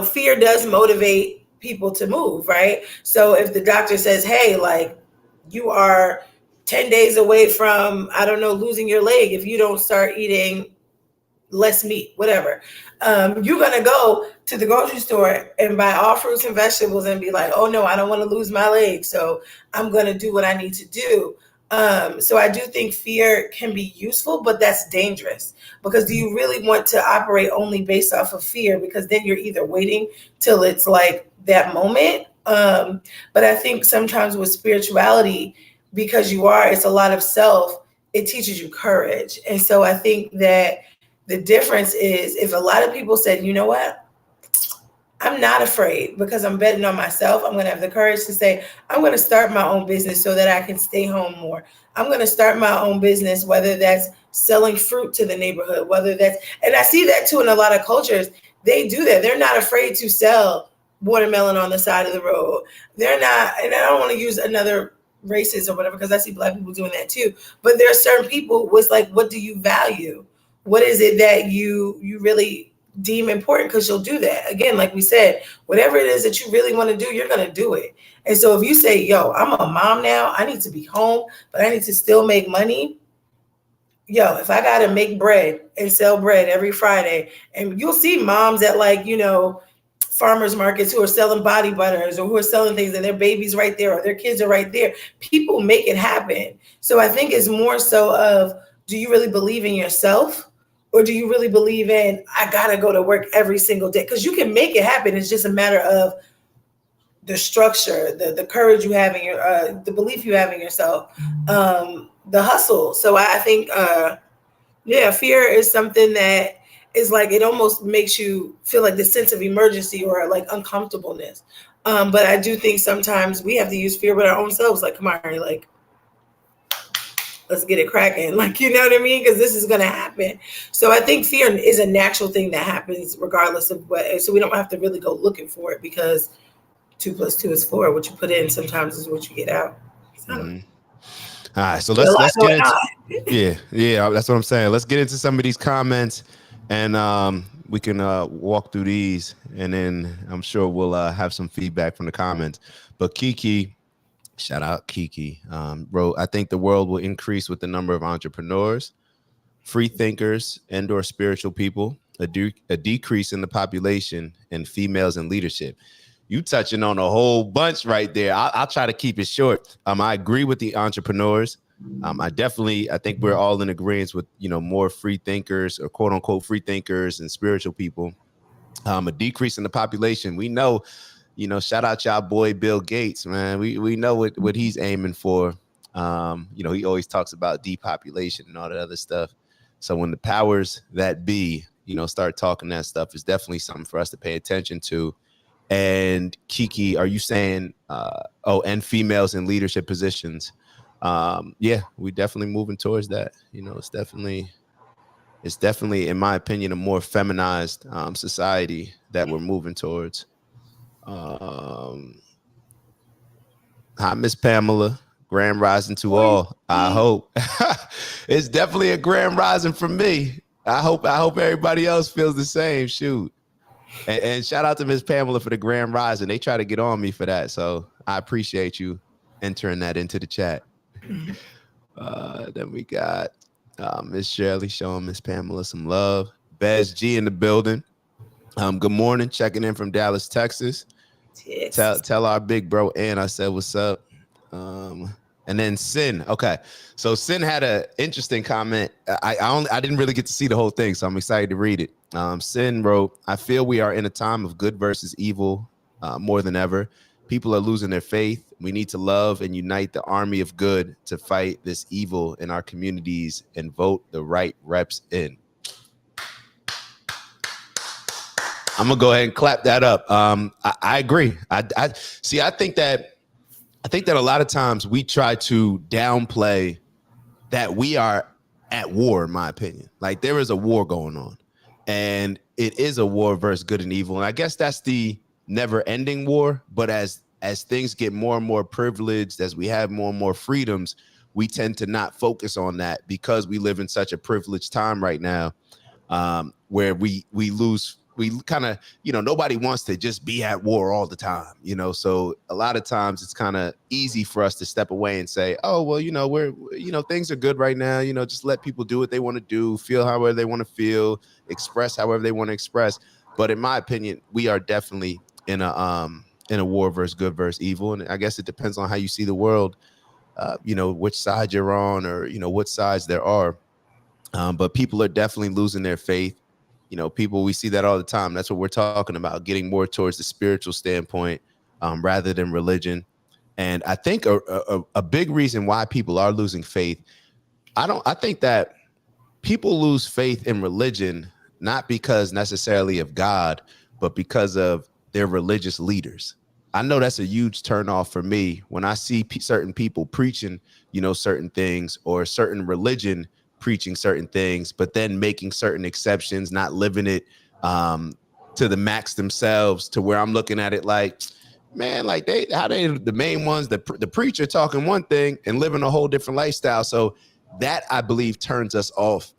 fear does motivate people to move, right? So if the doctor says, hey, like, you are 10 days away from, I don't know, losing your leg if you don't start eating less meat, whatever. You're gonna go to the grocery store and buy all fruits and vegetables and be like, oh no, I don't want to lose my leg, so I'm gonna do what I need to do. So I do think fear can be useful, but that's dangerous, because do you really want to operate only based off of fear? Because then you're either waiting till it's like that moment. But I think sometimes with spirituality, because it's a lot of self, it teaches you courage. And so I think that the difference is, if a lot of people said, you know what, I'm not afraid because I'm betting on myself. I'm going to have the courage to say, I'm going to start my own business so that I can stay home more. I'm going to start my own business, whether that's selling fruit to the neighborhood, and I see that too in a lot of cultures. They do that. They're not afraid to sell watermelon on the side of the road. They're not, and I don't want to use another races or whatever, because I see Black people doing that too. But there are certain people who it's like, what do you value? What is it that you really deem important? Because you'll do that. Again, like we said, whatever it is that you really want to do, you're going to do it. And so if you say, yo, I'm a mom now, I need to be home, but I need to still make money. Yo, if I got to make bread and sell bread every Friday, and you'll see moms at, like, farmers markets who are selling body butters or who are selling things, and their babies right there or their kids are right there. People make it happen. So I think it's more so of, do you really believe in yourself, or do you really believe in, I gotta go to work every single day? Because you can make it happen. It's just a matter of the structure, the courage you have in your, the belief you have in yourself, the hustle. So I think, yeah, fear is something that is like, it almost makes you feel like this sense of emergency or like uncomfortableness. But I do think sometimes we have to use fear with our own selves, like Kamari, like, let's get it cracking. Like, you know what I mean? Because this is going to happen. So I think fear is a natural thing that happens regardless of what. So we don't have to really go looking for it, because 2 + 2 is 4. What you put in sometimes is what you get out. So, all right, so let's get into yeah, that's what I'm saying. Let's get into some of these comments, and we can walk through these, and then I'm sure we'll have some feedback from the comments. But Kiki, shout out Kiki, wrote, I think the world will increase with the number of entrepreneurs, free thinkers, and/or spiritual people, a decrease in the population, and females in leadership. You touching on a whole bunch right there. I'll try to keep it short. I agree with the entrepreneurs. I think we're all in agreement with, more free thinkers, or quote unquote free thinkers, and spiritual people. A decrease in the population. We know, shout out y'all boy Bill Gates, man. We know what he's aiming for. He always talks about depopulation and all that other stuff. So when the powers that be, start talking that stuff, is definitely something for us to pay attention to. And Kiki, are you saying, and females in leadership positions? Yeah, we definitely moving towards that. It's definitely, in my opinion, a more feminized society that we're moving towards. Hi, Miss Pamela. Grand rising to all. I hope it's definitely a grand rising for me. I hope everybody else feels the same. Shoot. And shout out to Miss Pamela for the grand rising. They try to get on me for that, so I appreciate you entering that into the chat. Then we got Miss Shirley showing Miss Pamela some love. Bez G in the building. Good morning, checking in from Dallas, Texas. Tell our big bro and I said what's up. And then Sin. Okay. So Sin had an interesting comment. I didn't really get to see the whole thing, so I'm excited to read it. Sin wrote, I feel we are in a time of good versus evil more than ever. People are losing their faith. We need to love and unite the army of good to fight this evil in our communities and vote the right reps in. I'm gonna go ahead and clap that up. I agree. I see. I think that a lot of times we try to downplay that we are at war, in my opinion. Like there is a war going on, and it is a war versus good and evil. And I guess that's the never-ending war. But as things get more and more privileged, as we have more and more freedoms, we tend to not focus on that because we live in such a privileged time right now, where we lose. We kind of, nobody wants to just be at war all the time, so a lot of times it's kind of easy for us to step away and say, oh, well, we're, things are good right now, just let people do what they want to do, feel however they want to feel, express however they want to express. But in my opinion, we are definitely in a war versus good versus evil. And I guess it depends on how you see the world, which side you're on, or, what sides there are. But people are definitely losing their faith. People, we see that all the time. That's what we're talking about, getting more towards the spiritual standpoint rather than religion. And I think a big reason why people are losing faith, I think that people lose faith in religion, not because necessarily of God, but because of their religious leaders. I know that's a huge turnoff for me when I see certain people preaching, certain things, or certain religion preaching certain things, but then making certain exceptions, not living it to the max themselves, to where I'm looking at it like, man, like they the main ones, the preacher talking one thing and living a whole different lifestyle. So that, I believe, turns us off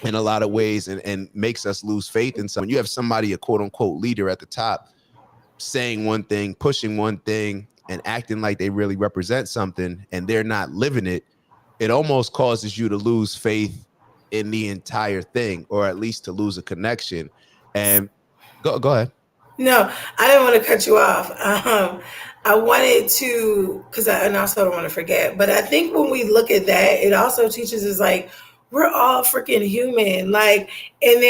in a lot of ways and makes us lose faith in someone. You have somebody, a quote unquote leader at the top, saying one thing, pushing one thing, and acting like they really represent something, and they're not living it. It almost causes you to lose faith in the entire thing, or at least to lose a connection. And go ahead. No, I didn't want to cut you off. I wanted to, and I also don't want to forget, but I think when we look at that, it also teaches us like, we're all freaking human. Like, and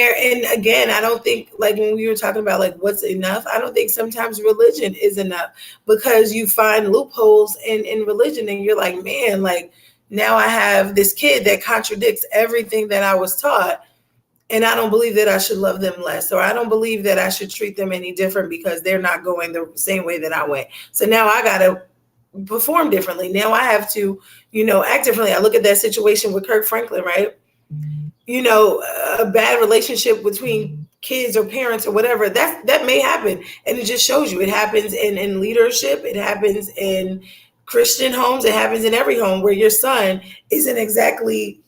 again, I don't think, like when we were talking about like what's enough, I don't think sometimes religion is enough, because you find loopholes in religion and you're like, man, like now I have this kid that contradicts everything that I was taught. And I don't believe that I should love them less, or I don't believe that I should treat them any different because they're not going the same way that I went. So now I got to perform differently. Now I have to, act differently. I look at that situation with Kirk Franklin, right? A bad relationship between kids or parents or whatever, that may happen. And it just shows you it happens in leadership. It happens in Christian homes. It happens in every home where your son isn't exactly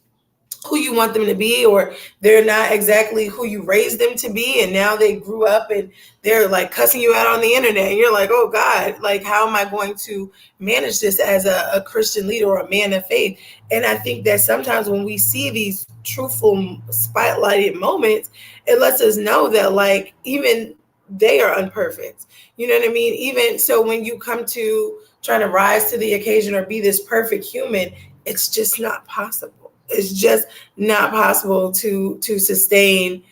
who you want them to be, or they're not exactly who you raised them to be, and now they grew up and they're like cussing you out on the internet, and you're like, oh God, like how am I going to manage this as a Christian leader or a man of faith? And I think that sometimes when we see these truthful spotlighted moments, it lets us know that like even they are imperfect. You know what I mean? Even so, when you come to trying to rise to the occasion or be this perfect human, it's just not possible. It's just not possible to sustain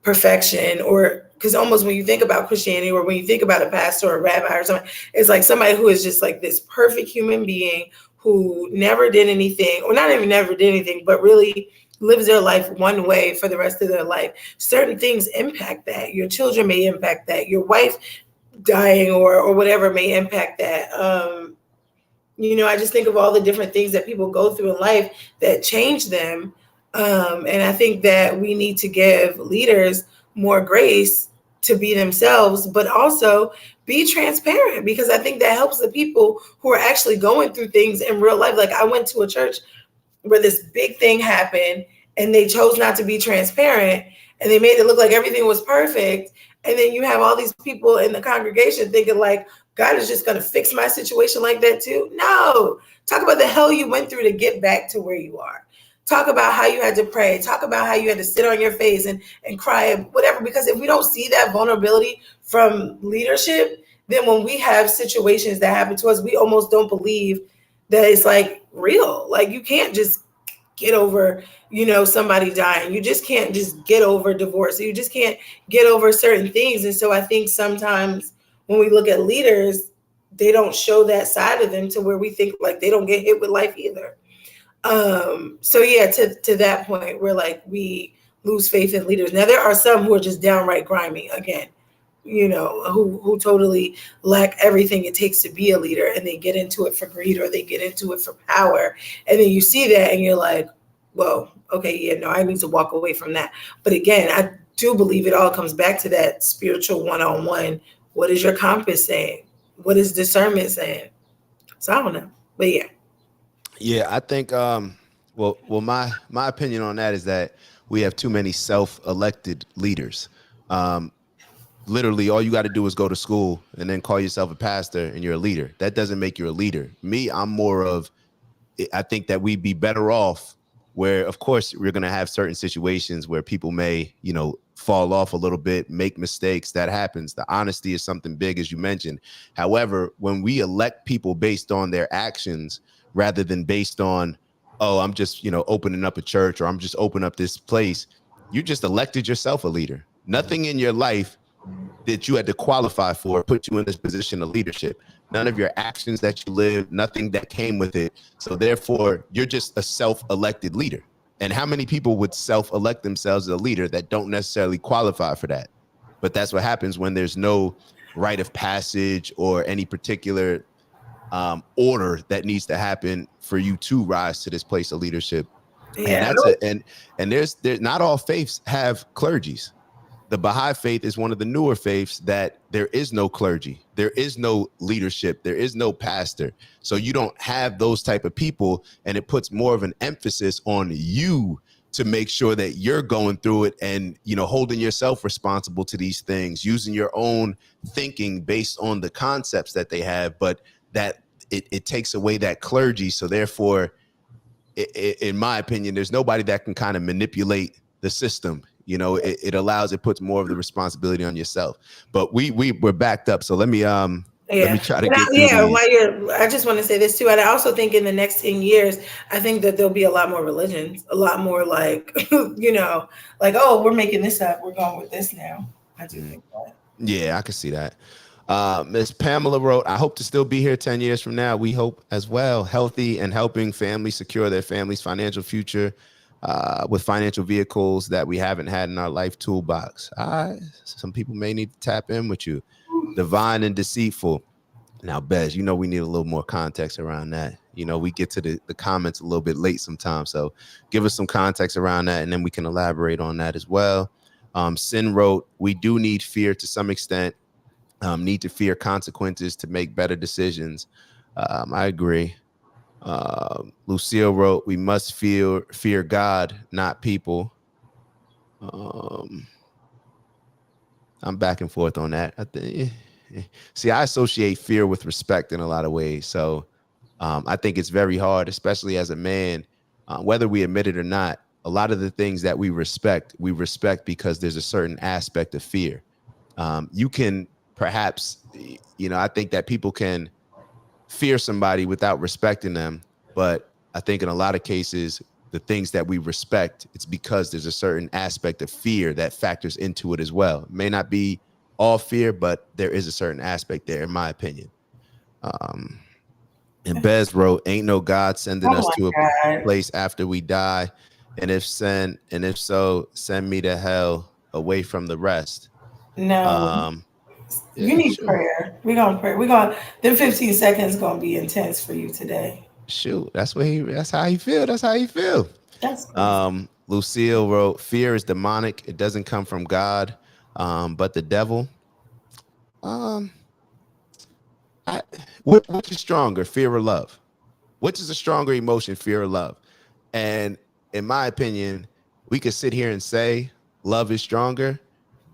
perfection, or because almost when you think about Christianity, or when you think about a pastor or a rabbi or something, it's like somebody who is just like this perfect human being who never did anything, or not even never did anything, but really lives their life one way for the rest of their life. Certain things impact that. Your children may impact that. Your wife dying or whatever may impact that. I just think of all the different things that people go through in life that change them. And I think that we need to give leaders more grace to be themselves, but also be transparent, because I think that helps the people who are actually going through things in real life. Like I went to a church where this big thing happened and they chose not to be transparent, and they made it look like everything was perfect. And then you have all these people in the congregation thinking like, God is just going to fix my situation like that too. No, talk about the hell you went through to get back to where you are. Talk about how you had to pray. Talk about how you had to sit on your face and cry, whatever. Because if we don't see that vulnerability from leadership, then when we have situations that happen to us, we almost don't believe that it's like real. Like you can't just get over, somebody dying. You just can't just get over divorce. You just can't get over certain things. And so I think sometimes when we look at leaders, they don't show that side of them to where we think like they don't get hit with life either. So yeah, to that point where like we lose faith in leaders. Now there are some who are just downright grimy again, who totally lack everything it takes to be a leader, and they get into it for greed or they get into it for power. And then you see that and you're like, whoa, okay, yeah, no, I need to walk away from that. But again, I do believe it all comes back to that spiritual one-on-one. What is your compass saying? What is discernment saying? So I don't know. But yeah. Yeah, I think well my opinion on that is that we have too many self-elected leaders. Literally all you got to do is go to school and then call yourself a pastor and you're a leader. That doesn't make you a leader. Me, I'm more of, I think that we'd be better off where, of course, we're going to have certain situations where people may, fall off a little bit, make mistakes. That happens. The honesty is something big, as you mentioned. However, when we elect people based on their actions rather than based on, oh, I'm just, opening up a church or I'm just opening up this place, you just elected yourself a leader. Nothing in your life that you had to qualify for put you in this position of leadership. None of your actions that you lived, nothing that came with it. So therefore, you're just a self-elected leader. And how many people would self-elect themselves as a leader that don't necessarily qualify for that? But that's what happens when there's no rite of passage or any particular order that needs to happen for you to rise to this place of leadership. Yeah. And that's and there's not all faiths have clergies. The Baha'i faith is one of the newer faiths that there is no clergy, there is no leadership, there is no pastor. So you don't have those type of people, and it puts more of an emphasis on you to make sure that you're going through it and, holding yourself responsible to these things, using your own thinking based on the concepts that they have, but that it takes away that clergy. So therefore, in my opinion, there's nobody that can kind of manipulate the system. It puts more of the responsibility on yourself. But we're backed up. So let me try to get through these. I just want to say this too. And I also think in the next 10 years, I think that there'll be a lot more religions, a lot more like, like, oh, we're making this up. We're going with this now. I do think that. Yeah, I can see that. Miss Pamela wrote, I hope to still be here 10 years from now. We hope as well. Healthy and helping families secure their family's financial future with financial vehicles that we haven't had in our life toolbox. Some people may need to tap in with you. Divine and deceitful. Now, Bez, we need a little more context around that. We get to the comments a little bit late sometimes. So give us some context around that, and then we can elaborate on that as well. Sin wrote, we do need fear to some extent. Need to fear consequences to make better decisions. I agree. Lucille wrote, we must fear God, not people. I'm back and forth on that. I associate fear with respect in a lot of ways. So I think it's very hard, especially as a man, whether we admit it or not. A lot of the things that we respect because there's a certain aspect of fear. You can perhaps, I think that people can fear somebody without respecting them. But I think in a lot of cases, the things that we respect, it's because there's a certain aspect of fear that factors into it as well. It may not be all fear, but there is a certain aspect there, in my opinion. And Bez wrote, ain't no God sending us to a place after we die. And if so, send me to hell away from the rest. No. You need prayer. We're gonna pray. Them 15 seconds gonna be intense for you today. Shoot, that's how he feel. That's how he feel. That's crazy. Lucille wrote, fear is demonic. It doesn't come from God, but the devil. Which is stronger, fear or love? Which is a stronger emotion, fear or love? And in my opinion, we could sit here and say love is stronger,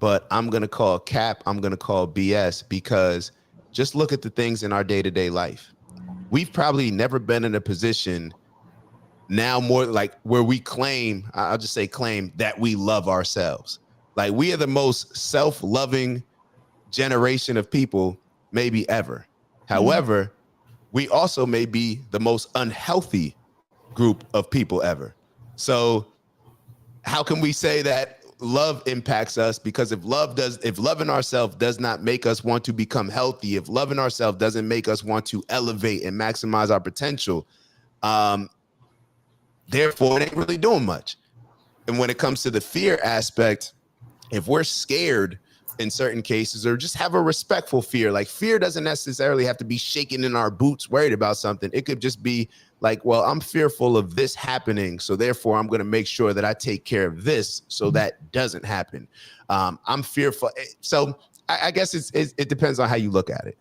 but I'm going to call cap. I'm going to call BS, because just look at the things in our day-to-day life. We've probably never been in a position now more like where we claim, I'll just say claim, that we love ourselves. Like, we are the most self-loving generation of people maybe ever. However, we also may be the most unhealthy group of people ever. So how can we say that love impacts us? Because if loving ourselves does not make us want to become healthy, if loving ourselves doesn't make us want to elevate and maximize our potential, therefore it ain't really doing much. And when it comes to the fear aspect, if we're scared in certain cases, or just have a respectful fear, like fear doesn't necessarily have to be shaking in our boots, worried about something. It could just be like, well, I'm fearful of this happening, so therefore I'm going to make sure that I take care of this so that doesn't happen. I'm fearful. So I guess it depends on how you look at it.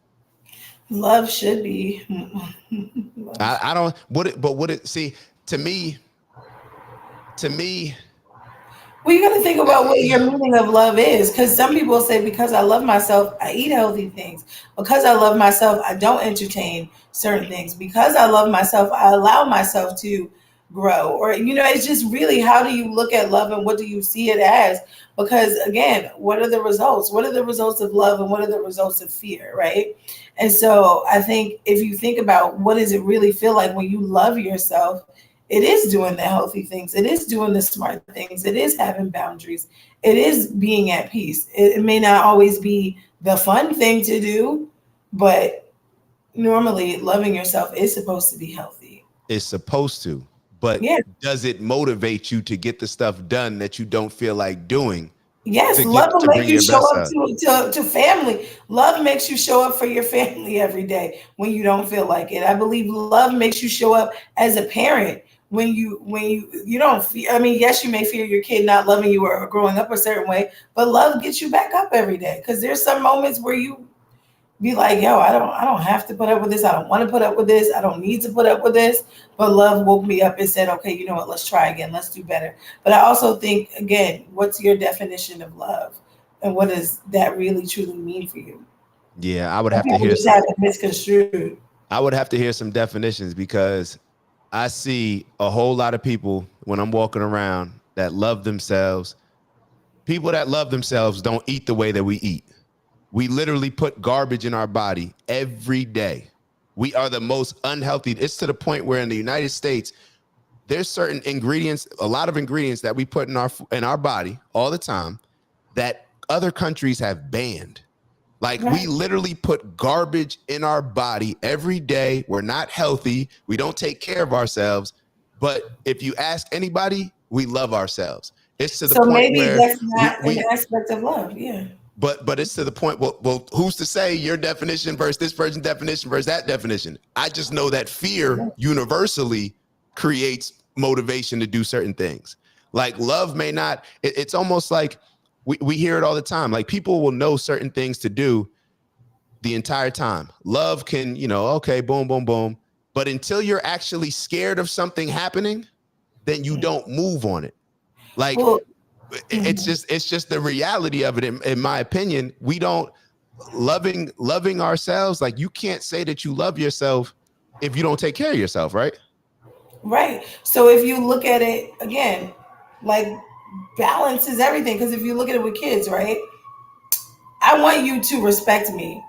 Love should be. I don't, would it, see, to me, Well, you got to think about what your meaning of love is, because some people say, because I love myself, I eat healthy things. Because I love myself, I don't entertain certain things. Because I love myself, I allow myself to grow. Or, it's just really, how do you look at love and what do you see it as? Because again, what are the results? What are the results of love and what are the results of fear, right? And so I think if you think about what does it really feel like when you love yourself, it is doing the healthy things. It is doing the smart things. It is having boundaries. It is being at peace. It may not always be the fun thing to do, but normally loving yourself is supposed to be healthy. It's supposed to, but Yeah. does it motivate you to get the stuff done that you don't feel like doing? Yes, love will make you show up to family. Love makes you show up for your family every day when you don't feel like it. I believe love makes you show up as a parent when you don't feel, I mean, yes, you may fear your kid not loving you or growing up a certain way, but love gets you back up every day. Because there's some moments where you be like, yo, I don't have to put up with this. I don't want to put up with this. I don't need to put up with this. But love woke me up and said, okay, you know what? Let's try again. Let's do better. But I also think, again, what's your definition of love, and what does that really truly mean for you? Yeah, I would Some have to people hear just some. have it misconstrued. I would have to hear some definitions, because I see a whole lot of people when I'm walking around that love themselves. People that love themselves don't eat the way that we eat. We literally put garbage in our body every day. We are the most unhealthy. It's to the point where in the United States, there's certain ingredients, a lot of ingredients that we put in our body all the time that other countries have banned. Like, we Right. literally put garbage in our body every day. We're not healthy. We don't take care of ourselves. But if you ask anybody, we love ourselves. It's to the So point maybe where that's not an we aspect of love. Yeah. but it's to the point. Well, who's to say your definition versus this person's definition versus that definition? I just know that fear universally creates motivation to do certain things. Like, love may not. It's almost like we hear it all the time. Like, people will know certain things to do the entire time. Love can, okay, boom, boom, boom. But until you're actually scared of something happening, then you don't move on it. Like, Well, it's just the reality of it. In my opinion, we don't loving ourselves. Like, you can't say that you love yourself if you don't take care of yourself, right? right. So if you look at it again, like, balance is everything. Because if you look at it with kids, right? I want you to respect me,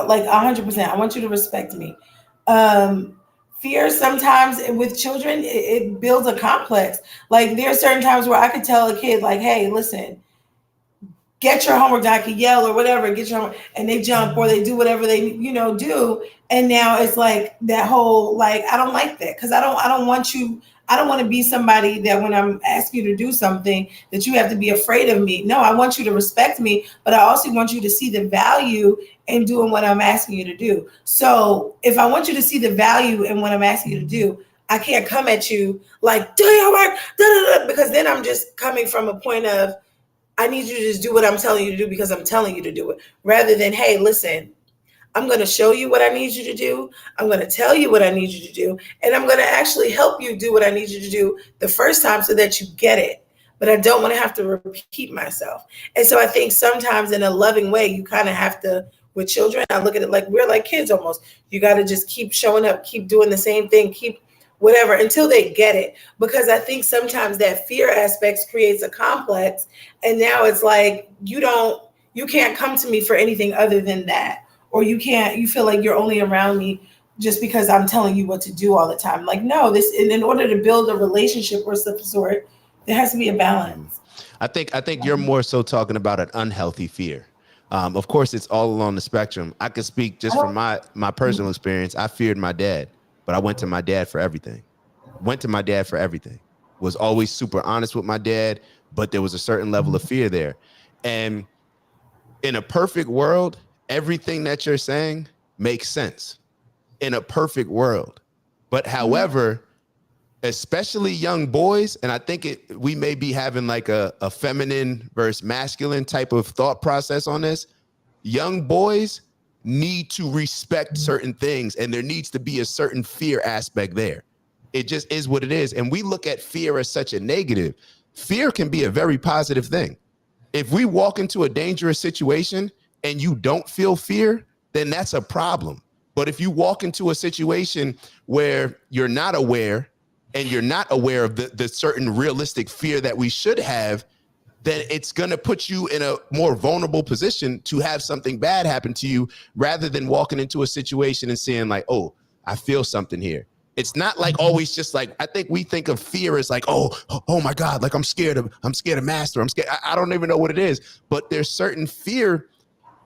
like 100%. I want you to respect me. Um, Fear sometimes with children, it builds a complex. Like, there are certain times where I could tell a kid, like, "Hey, listen, get your homework done," I can yell or whatever, get your homework, and they jump or they do whatever they do, and now it's like that whole, like, I don't like that, because I don't want you. I don't want to be somebody that when I'm asking you to do something that you have to be afraid of me. No, I want you to respect me, but I also want you to see the value in doing what I'm asking you to do. So if I want you to see the value in what I'm asking you to do, I can't come at you like, do your work, da, da, da, because then I'm just coming from a point of, I need you to just do what I'm telling you to do because I'm telling you to do it, rather than, hey, listen, I'm going to show you what I need you to do. I'm going to tell you what I need you to do. And I'm going to actually help you do what I need you to do the first time so that you get it. But I don't want to have to repeat myself. And so I think sometimes in a loving way, you kind of have to, with children, I look at it like we're like kids almost. You got to just keep showing up, keep doing the same thing, keep whatever until they get it. Because I think sometimes that fear aspect creates a complex. And now it's like, you can't come to me for anything other than that, or you feel like you're only around me just because I'm telling you what to do all the time. Like, no, this in order to build a relationship or some sort, there has to be a balance. I think you're more so talking about an unhealthy fear. Of course, it's all along the spectrum. I can speak I just from don't, my personal experience. I feared my dad, but I went to my dad for everything. Went to my dad for everything. Was always super honest with my dad, but there was a certain level of fear there. And in a perfect world, everything that you're saying makes sense. In a perfect world. But however, especially young boys, and I think we may be having like a feminine versus masculine type of thought process on this. Young boys need to respect certain things, and there needs to be a certain fear aspect there. It just is what it is. And we look at fear as such a negative. Fear can be a very positive thing. If we walk into a dangerous situation and you don't feel fear, then that's a problem. But if you walk into a situation where you're not aware and you're not aware of the certain realistic fear that we should have, then it's going to put you in a more vulnerable position to have something bad happen to you rather than walking into a situation and seeing like, oh, I feel something here. It's not like always just like, I think we think of fear as like, oh my God, like I'm scared of master. I'm scared. I don't even know what it is, but there's certain fear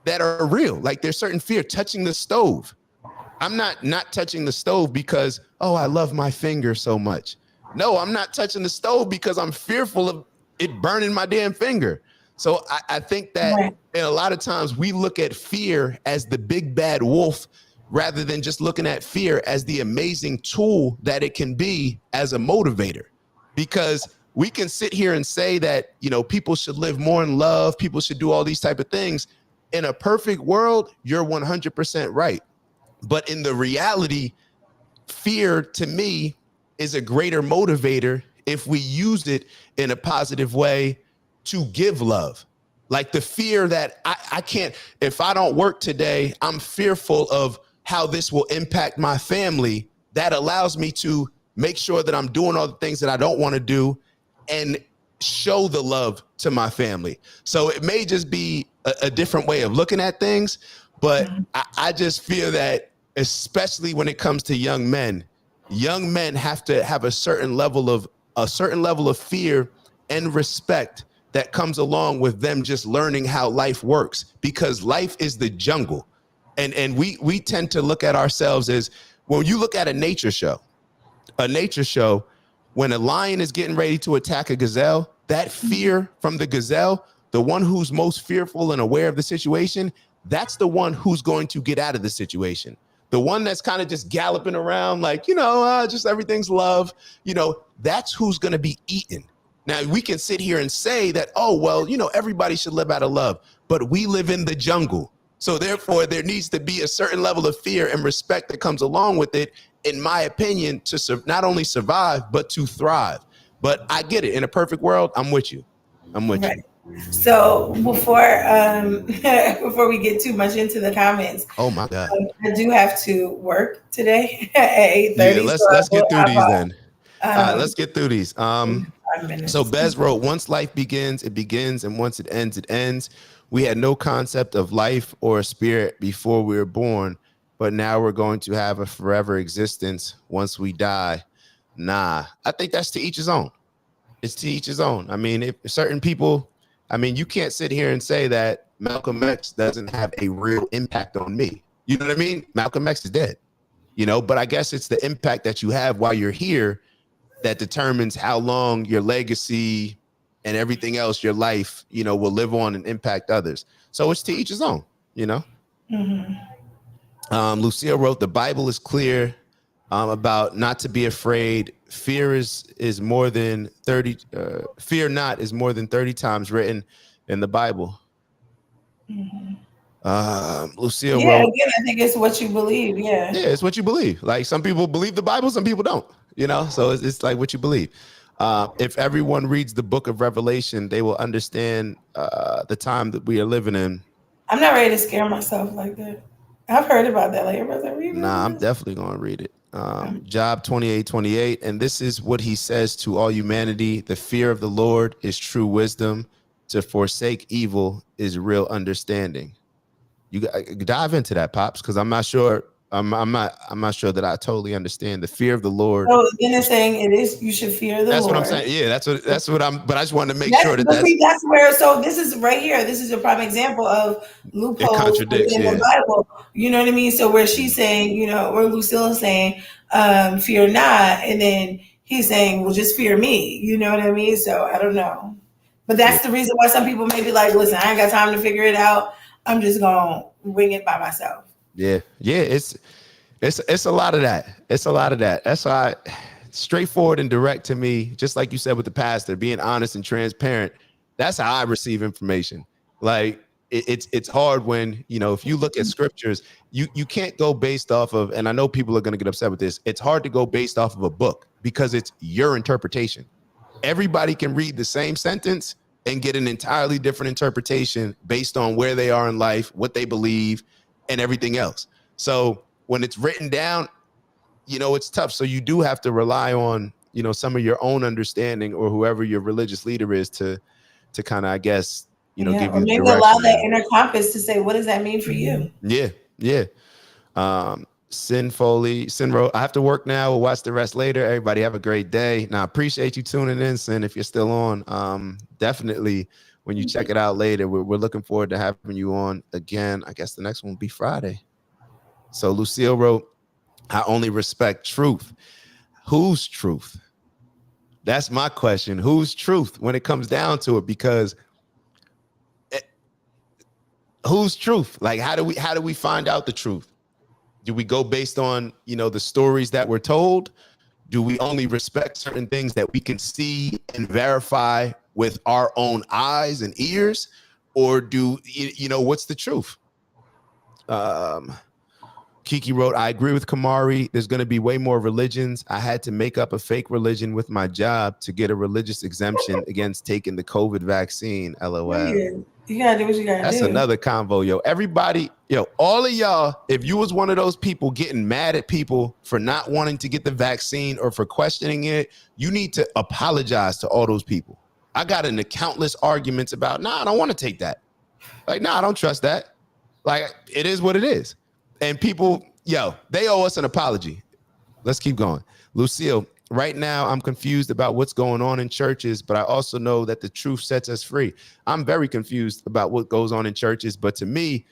that are real. Like there's certain fear touching the stove. I'm not touching the stove because, oh, I love my finger so much. No, I'm not touching the stove because I'm fearful of it burning my damn finger. So I think that and a lot of times we look at fear as the big bad wolf rather than just looking at fear as the amazing tool that it can be as a motivator. Because we can sit here and say that, you know, people should live more in love, people should do all these type of things. In a perfect world, you're 100% right. But in the reality, fear to me is a greater motivator if we use it in a positive way to give love. Like the fear that I can't, if I don't work today, I'm fearful of how this will impact my family. That allows me to make sure that I'm doing all the things that I don't want to do and show the love to my family. So it may just be a different way of looking at things, but I just feel that especially when it comes to young men have to have a certain level of fear and respect that comes along with them just learning how life works, because life is the jungle. And we tend to look at ourselves as, when you look at a nature show, when a lion is getting ready to attack a gazelle, that fear from the gazelle, the one who's most fearful and aware of the situation, that's the one who's going to get out of the situation. The one that's kind of just galloping around like, just everything's love, that's who's going to be eaten. Now, we can sit here and say that, oh, well, everybody should live out of love, but we live in the jungle. So therefore, there needs to be a certain level of fear and respect that comes along with it, in my opinion, to not only survive, but to thrive. But I get it. In a perfect world, I'm with you. Right. So before we get too much into the comments, oh my God, I do have to work today at 8:30. Yeah, let's get through these then. All right, let's get through these. 5 minutes. So Bez wrote, once life begins, it begins, and once it ends, it ends. We had no concept of life or a spirit before we were born, but now we're going to have a forever existence once we die. Nah, I think that's to each his own. It's to each his own. I mean, if certain people, you can't sit here and say that Malcolm X doesn't have a real impact on me. You know what I mean? Malcolm X is dead, but I guess it's the impact that you have while you're here that determines how long your legacy and everything else, your life, will live on and impact others. So it's to each his own, Lucille wrote, the Bible is clear about not to be afraid. Fear is more than 30. Fear not is more than 30 times written in the Bible. Lucille wrote, again, I think it's what you believe. Yeah, it's what you believe. Like some people believe the Bible, some people don't. So it's like what you believe. If everyone reads the book of Revelation, they will understand the time that we are living in. I'm not ready to scare myself like that. I've heard about that. Like everybody's like, read Nah, I'm definitely gonna read it. Job 28:28, and this is what he says to all humanity: the fear of the Lord is true wisdom. To forsake evil is real understanding. You dive into that, Pops, because I'm not sure I'm not sure that I totally understand the fear of the Lord. So then it's saying it is you should fear the That's what I'm Lord. saying. Yeah, that's what I'm. But I just wanted to make That's, sure that but see, that's where. So this is right here. This is a prime example of it loopholes contradicts. within the Yeah. Bible. You know what I mean? So where she's saying, where Lucille is saying, "Fear not," and then he's saying, "Well, just fear me." You know what I mean? So I don't know, but Yeah. that's the reason why some people may be like, "Listen, I ain't got time to figure it out. I'm just gonna wing it by myself." Yeah. Yeah. It's a lot of that. It's a lot of that. That's why straightforward and direct to me, just like you said with the pastor, being honest and transparent. That's how I receive information. Like it's hard when, if you look at scriptures, you can't go based off of, and I know people are going to get upset with this. It's hard to go based off of a book because it's your interpretation. Everybody can read the same sentence and get an entirely different interpretation based on where they are in life, what they believe, and everything else. So when it's written down, it's tough. So you do have to rely on, some of your own understanding or whoever your religious leader is to kind of, I guess, Yeah, give or you the maybe allow direction. that inner compass to say, "What does that mean for you?" Yeah, yeah. Sin Foley, Sin Ro, I have to work now. We'll watch the rest later. Everybody have a great day. Now, I appreciate you tuning in, Sin, if you're still on. Definitely, when you check it out later, we're looking forward to having you on again. I guess the next one will be Friday. So Lucille wrote, I only respect truth. Whose truth? That's my question. Whose truth when it comes down to it? Because whose truth? Like, how do we find out the truth? Do we go based on, the stories that we're told? Do we only respect certain things that we can see and verify with our own eyes and ears? Or what's the truth? Kiki wrote, I agree with Kamari. There's going to be way more religions. I had to make up a fake religion with my job to get a religious exemption against taking the COVID vaccine. LOL. You gotta do what you gotta That's do. another convo, yo. Everybody, all of y'all, if you was one of those people getting mad at people for not wanting to get the vaccine or for questioning it, you need to apologize to all those people. I got into countless arguments about, I don't want to take that. Like, I don't trust that. Like, it is what it is. And people, they owe us an apology. Let's keep going. Lucille, right now, I'm confused about what's going on in churches, but I also know that the truth sets us free. I'm very confused about what goes on in churches, but to me,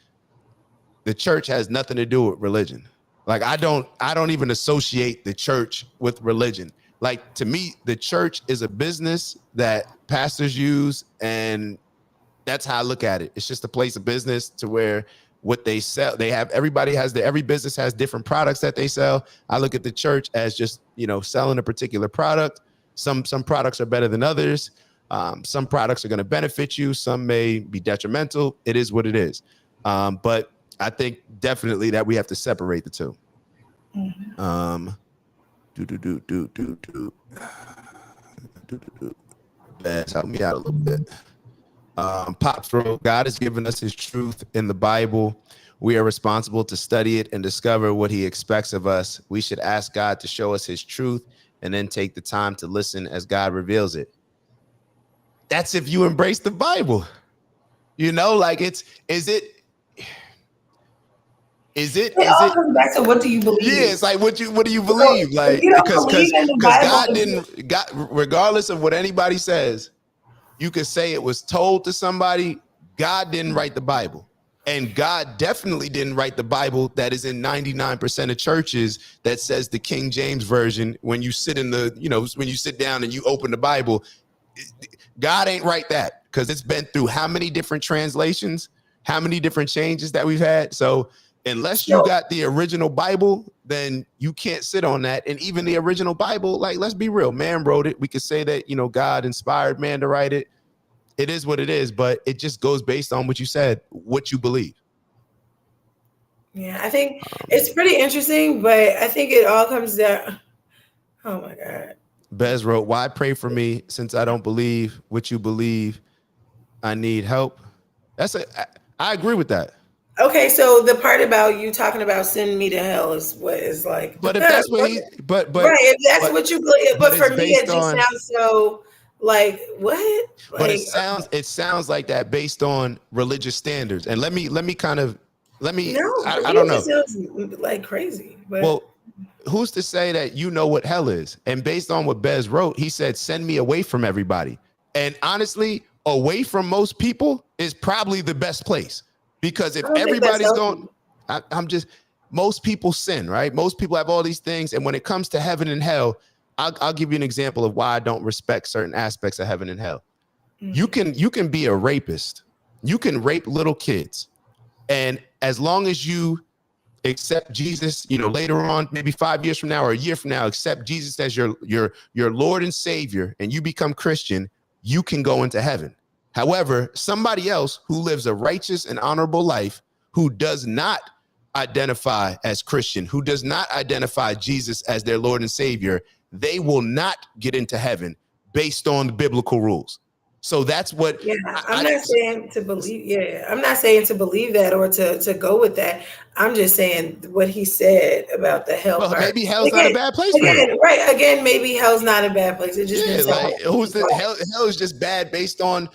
the church has nothing to do with religion. Like, I don't even associate the church with religion. Like, to me, the church is a business that pastors use, and that's how I look at it. It's just a place of business to where what they sell, every business has different products that they sell. I look at the church as just, selling a particular product. Some products are better than others. Some products are going to benefit you. Some may be detrimental. It is what it is. But I think definitely that we have to separate the two. Baz, help me out a little bit. Pops wrote, God has given us his truth in the Bible. We are responsible to study it and discover what he expects of us. We should ask God to show us his truth and then take the time to listen as God reveals it. That's if you embrace the Bible. Like is it all comes back to what do you believe? Yeah, it's like what do you believe? So, like if you don't because believe in the Bible, God, regardless of what anybody says, you could say it was told to somebody. God didn't write the Bible. And God definitely didn't write the Bible that is in 99% of churches that says the King James Version. When you sit when you sit down and you open the Bible, God ain't write that because it's been through how many different translations, how many different changes that we've had. So unless you got the original Bible, then you can't sit on that. And even the original Bible, like, let's be real, man wrote it. We could say that, God inspired man to write it. It is what it is, but it just goes based on what you said, what you believe. Yeah, I think it's pretty interesting, but I think it all comes down. Oh my God. Bez wrote, why pray for me since I don't believe what you believe? I need help. I agree with that. Okay, so the part about you talking about sending me to hell is what is like. But if that's what right, if that's what you believe, but for me, it just sounds so like what? But it sounds like that based on religious standards. And let me kind of let me. No, for I me don't it know. just sounds like crazy. But Well, who's to say that you know what hell is? And based on what Bez wrote, he said, "Send me away from everybody." And honestly, away from most people is probably the best place, because I if don't think that's everybody's healthy. going, I'm just, most people sin, right? Most people have all these things, and when it comes to heaven and hell, I'll give you an example of why I don't respect certain aspects of heaven and hell. You can be a rapist, you can rape little kids, and as long as you accept Jesus, later on, maybe 5 years from now or a year from now, accept Jesus as your Lord and Savior, and you become Christian, you can go into heaven. However, somebody else who lives a righteous and honorable life, who does not identify as Christian, who does not identify Jesus as their Lord and Savior, they will not get into heaven based on the biblical rules. So that's what Yeah, I'm not saying to believe. Yeah, I'm not saying to believe that or to go with that. I'm just saying what he said about the hell well, part. maybe hell's not a bad place for him. Again, right? Again, maybe hell's not a bad place. It just Yeah, didn't sound like like who's the hell? Hell is just bad based on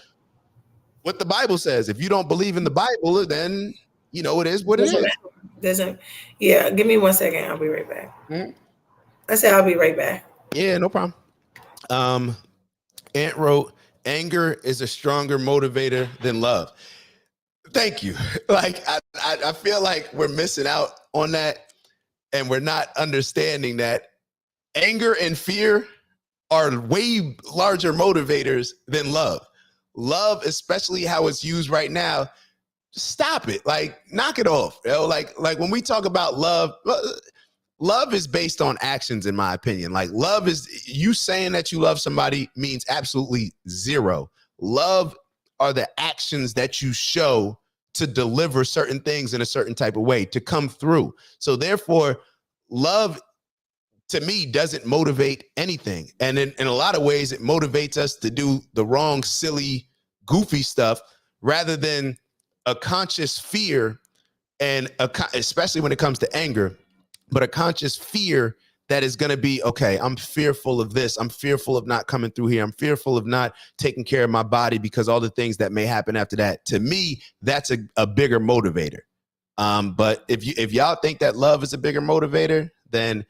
what the Bible says. If you don't believe in the Bible, then it is what it doesn't is. doesn't. Yeah, give me 1 second. I'll be right back. Mhm. I said I'll be right back. Yeah, no problem. Ant wrote, "Anger is a stronger motivator than love." Thank you. Like I feel like we're missing out on that, and we're not understanding that anger and fear are way larger motivators than love. Love, especially how it's used right now, stop it. Like, knock it off. Like when we talk about love is based on actions, in my opinion. Like, love is, you saying that you love somebody means absolutely zero. Love are the actions that you show to deliver certain things in a certain type of way, to come through. So therefore, love to me doesn't motivate anything. And in a lot of ways, it motivates us to do the wrong, silly, goofy stuff rather than a conscious fear, and especially when it comes to anger, but a conscious fear that is going to be, okay, I'm fearful of this. I'm fearful of not coming through here. I'm fearful of not taking care of my body because all the things that may happen after that. To me, that's a bigger motivator. But if y'all think that love is a bigger motivator, then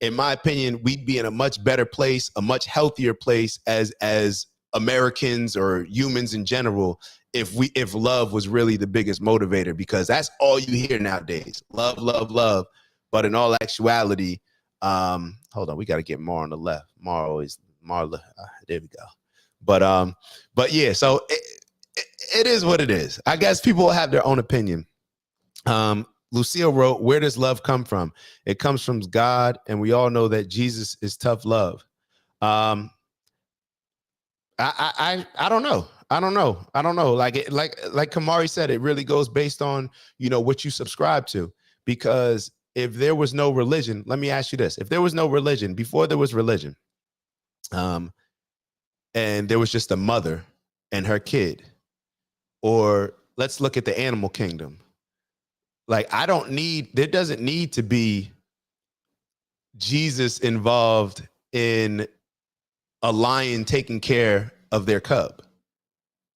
in my opinion, we'd be in a much better place, a much healthier place as Americans or humans in general, if love was really the biggest motivator, because that's all you hear nowadays. Love, love, love. But in all actuality, hold on, we got to get more on the left. There we go. But yeah, so it is what it is. I guess people will have their own opinion. Lucille wrote, "Where does love come from? It comes from God, and we all know that Jesus is tough love." I don't know. I don't know. Like Kamari said, it really goes based on what you subscribe to. Because if there was no religion, let me ask you this: if there was no religion, before there was religion, and there was just a mother and her kid, or let's look at the animal kingdom. Like, there doesn't need to be Jesus involved in a lion taking care of their cub.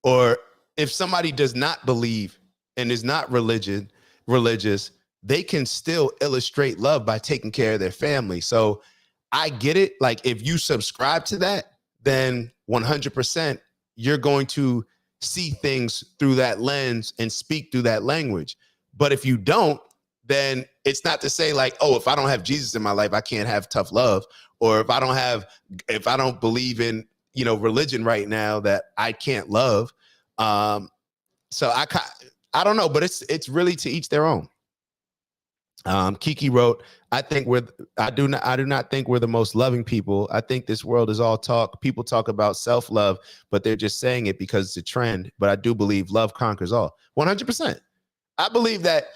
Or if somebody does not believe and is not religious, they can still illustrate love by taking care of their family. So I get it. Like, if you subscribe to that, then 100% you're going to see things through that lens and speak through that language. But if you don't, then it's not to say like, oh, if I don't have Jesus in my life, I can't have tough love. Or if I don't believe in, religion right now, that I can't love. So I don't know, but it's really to each their own. Kiki wrote, I do not think we're the most loving people. I think this world is all talk. People talk about self-love, but they're just saying it because it's a trend. But I do believe love conquers all. 100%. I believe that.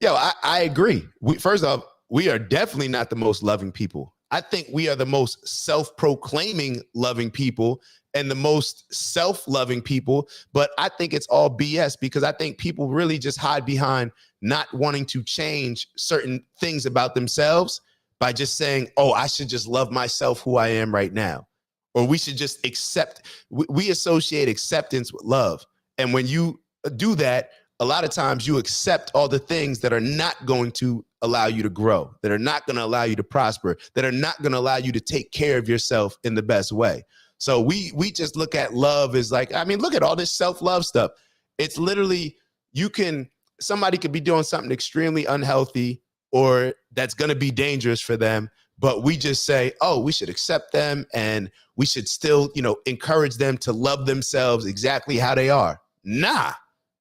I agree. First off, we are definitely not the most loving people. I think we are the most self-proclaiming loving people and the most self-loving people. But I think it's all BS, because I think people really just hide behind not wanting to change certain things about themselves by just saying, oh, I should just love myself who I am right now. Or we should just accept. We associate acceptance with love. And when you do that, a lot of times you accept all the things that are not going to allow you to grow, that are not going to allow you to prosper, that are not going to allow you to take care of yourself in the best way. So we just look at love as like, I mean, look at all this self-love stuff. It's literally, somebody could be doing something extremely unhealthy or that's going to be dangerous for them, but we just say, oh, we should accept them and we should still, encourage them to love themselves exactly how they are. Nah,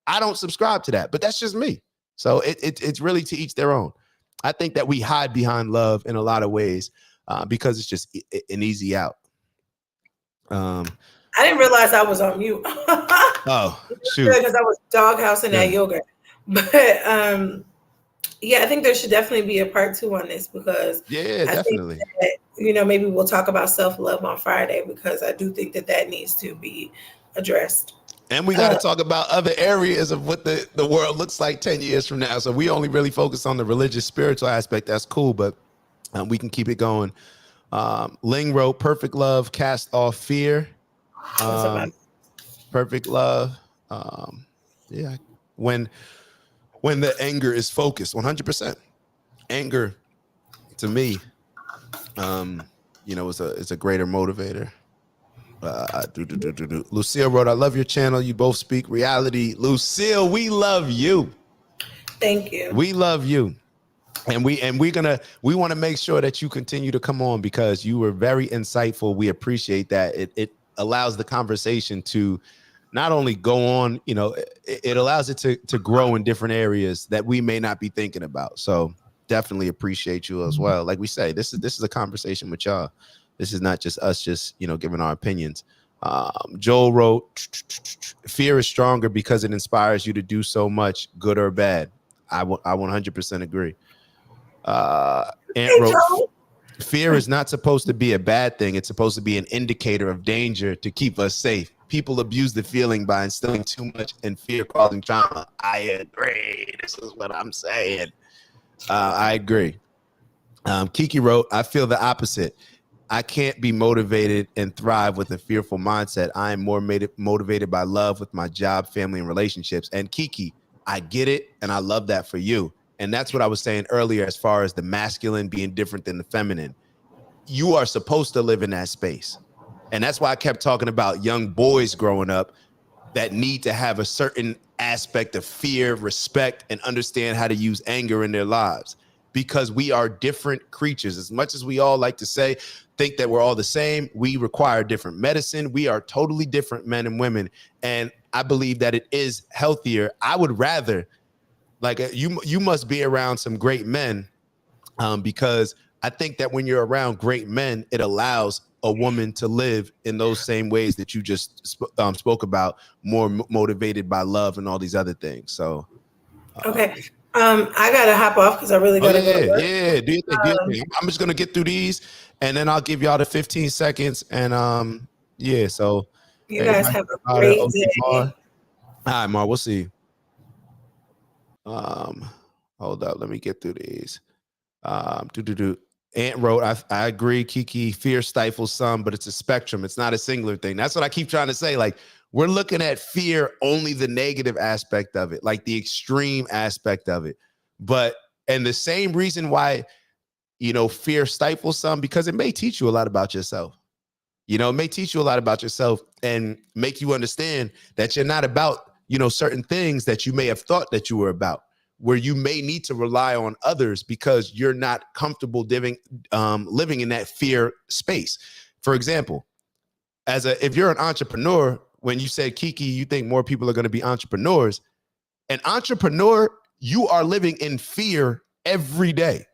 I don't subscribe to that, but that's just me. So it's really to each their own. I think that we hide behind love in a lot of ways because it's just an easy out. I didn't realize I was on mute. Oh, shoot. Because I was doghousing that yoga. But yeah, I think there should definitely be a part 2 on this because I definitely. think that, maybe we'll talk about self-love on Friday because I do think that needs to be addressed. And we got to talk about other areas of what the world looks like 10 years from now. So we only really focus on the religious, spiritual aspect. That's cool, but we can keep it going. Ling wrote, perfect love, cast off fear. Perfect love. Yeah. When the anger is focused, 100%. Anger, to me, is a greater motivator. Lucille wrote, I love your channel. You both speak reality. Lucille, we love you. Thank you. We love you. And we want to make sure that you continue to come on because you were very insightful. We appreciate that. It allows the conversation to not only go on, it allows it to grow in different areas that we may not be thinking about. So definitely appreciate you as well. Like we say, this is a conversation with y'all. This is not just us giving our opinions. Joel wrote, fear is stronger because it inspires you to do so much, good or bad. I 100% agree. Ant wrote, fear is not supposed to be a bad thing. It's supposed to be an indicator of danger to keep us safe. People abuse the feeling by instilling too much and fear causing trauma. I agree. This is what I'm saying. I agree. Kiki wrote, I feel the opposite. I can't be motivated and thrive with a fearful mindset. I am more motivated by love with my job, family, and relationships. And Kiki, I get it, and I love that for you. And that's what I was saying earlier as far as the masculine being different than the feminine. You are supposed to live in that space. And that's why I kept talking about young boys growing up that need to have a certain aspect of fear, respect, and understand how to use anger in their lives. Because we are different creatures. As much as we all like to think that we're all the same, we require different medicine. We are totally different men and women. And I believe that it is healthier. I would rather, you must be around some great men because I think that when you're around great men, it allows a woman to live in those same ways that you just spoke about, more motivated by love and all these other things. So, okay. I gotta hop off because I really gotta go to work. Yeah. Do you think? I'm just gonna get through these, and then I'll give y'all the 15 seconds. And so you guys have a great day. All right, Mar. We'll see. Hold up. Let me get through these. Ant wrote, I agree, Kiki. Fear stifles some, but it's a spectrum. It's not a singular thing. That's what I keep trying to say. Like, we're looking at fear only the negative aspect of it, like the extreme aspect of it. And the same reason why, fear stifles some, because it may teach you a lot about yourself. It may teach you a lot about yourself and make you understand that you're not about, certain things that you may have thought that you were about, where you may need to rely on others because you're not comfortable living in that fear space. For example, if you're an entrepreneur, when you said, Kiki, you think more people are going to be entrepreneurs. An entrepreneur, you are living in fear every day.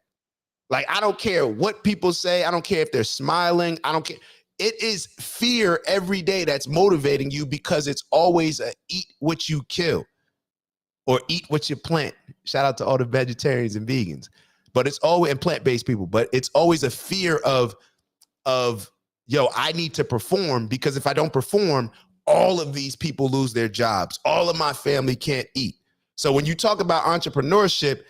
Like, I don't care what people say. I don't care if they're smiling. I don't care. It is fear every day that's motivating you because it's always a eat what you kill or eat what you plant. Shout out to all the vegetarians and vegans. But it's always, and plant-based people, but it's always a fear of, I need to perform because if I don't perform, all of these people lose their jobs. All of my family can't eat. So when you talk about entrepreneurship,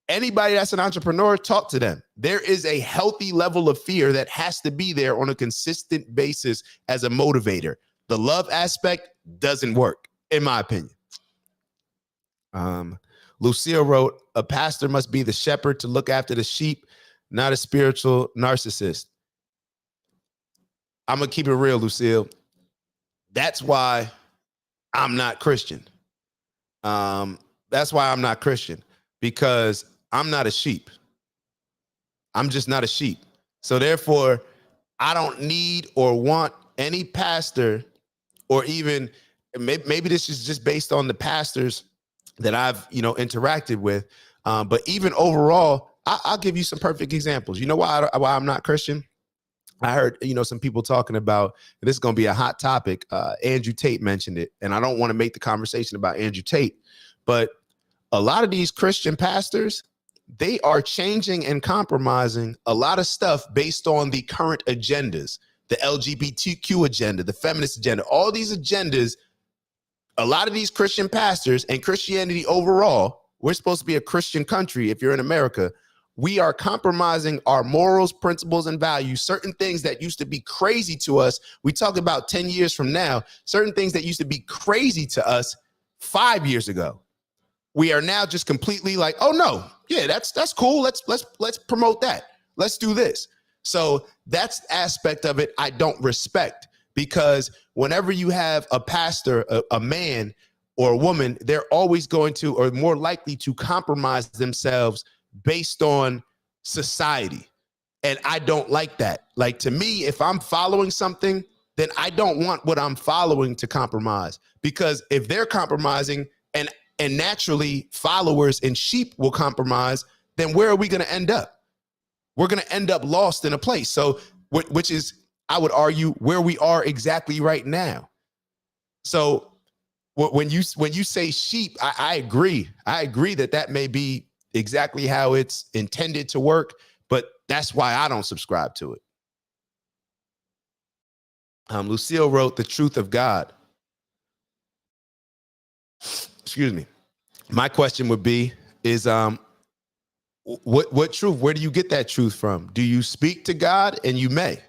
anybody that's an entrepreneur, talk to them. There is a healthy level of fear that has to be there on a consistent basis as a motivator. The love aspect doesn't work, in my opinion. Lucille wrote, a pastor must be the shepherd to look after the sheep, not a spiritual narcissist. I'm going to keep it real, Lucille. That's why I'm not Christian. That's why I'm not Christian, because I'm not a sheep. I'm just not a sheep. So therefore, I don't need or want any pastor, or even maybe this is just based on the pastors that I've interacted with. But even overall, I'll give you some perfect examples. You know why I'm not Christian? I heard some people talking about, this is going to be a hot topic. Andrew Tate mentioned it, and I don't want to make the conversation about Andrew Tate, but a lot of these Christian pastors, they are changing and compromising a lot of stuff based on the current agendas, the LGBTQ agenda, the feminist agenda, all these agendas. A lot of these Christian pastors and Christianity overall, we're supposed to be a Christian country. If you're in America, we are compromising our morals, principles, and values. Certain things that used to be crazy to us, we talk about 10 years from now, certain things that used to be crazy to us 5 years ago, we are now just completely like, oh no, yeah, that's cool. Let's promote that. Let's do this. So that's the aspect of it I don't respect, because whenever you have a pastor, a man or a woman, they're always going to, or more likely to, compromise themselves based on society. And I don't like that. Like, to me, if I'm following something, then I don't want what I'm following to compromise, because if they're compromising and naturally followers and sheep will compromise, then where are we going to end up? We're going to end up lost in a place. So, which is, I would argue, where we are exactly right now. So when you say sheep, I agree. I agree that may be exactly how it's intended to work, but that's why I don't subscribe to it. Lucille wrote, the truth of God. Excuse me. My question would be, is what truth? Where do you get that truth from? Do you speak to God? And you may,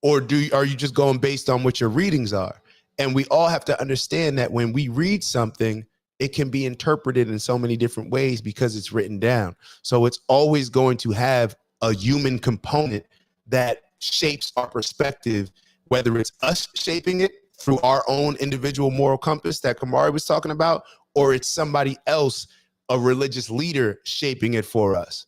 or are you just going based on what your readings are? And we all have to understand that when we read something, it can be interpreted in so many different ways because it's written down. So it's always going to have a human component that shapes our perspective, whether it's us shaping it through our own individual moral compass that Kamari was talking about, or it's somebody else, a religious leader, shaping it for us,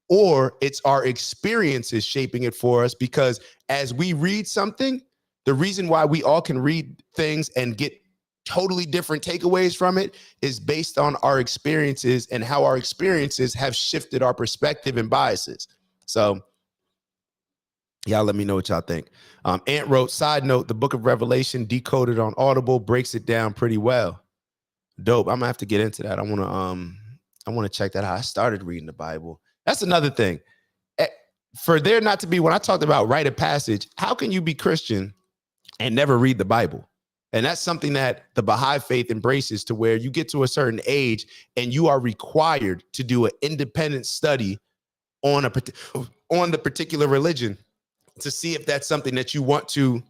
or it's our experiences shaping it for us. Because as we read something, the reason why we all can read things and get totally different takeaways from it is based on our experiences and how our experiences have shifted our perspective and biases. So y'all let me know what y'all think. Ant wrote, side note, the book of Revelation decoded on Audible breaks it down pretty well. Dope. I'm gonna have to get into that. I want to check that out. I started reading the Bible. That's another thing. For there not to be, when I talked about rite of passage, how can you be Christian and never read the Bible? And that's something that the Baha'i faith embraces, to where you get to a certain age and you are required to do an independent study on the particular religion to see if that's something that you want to,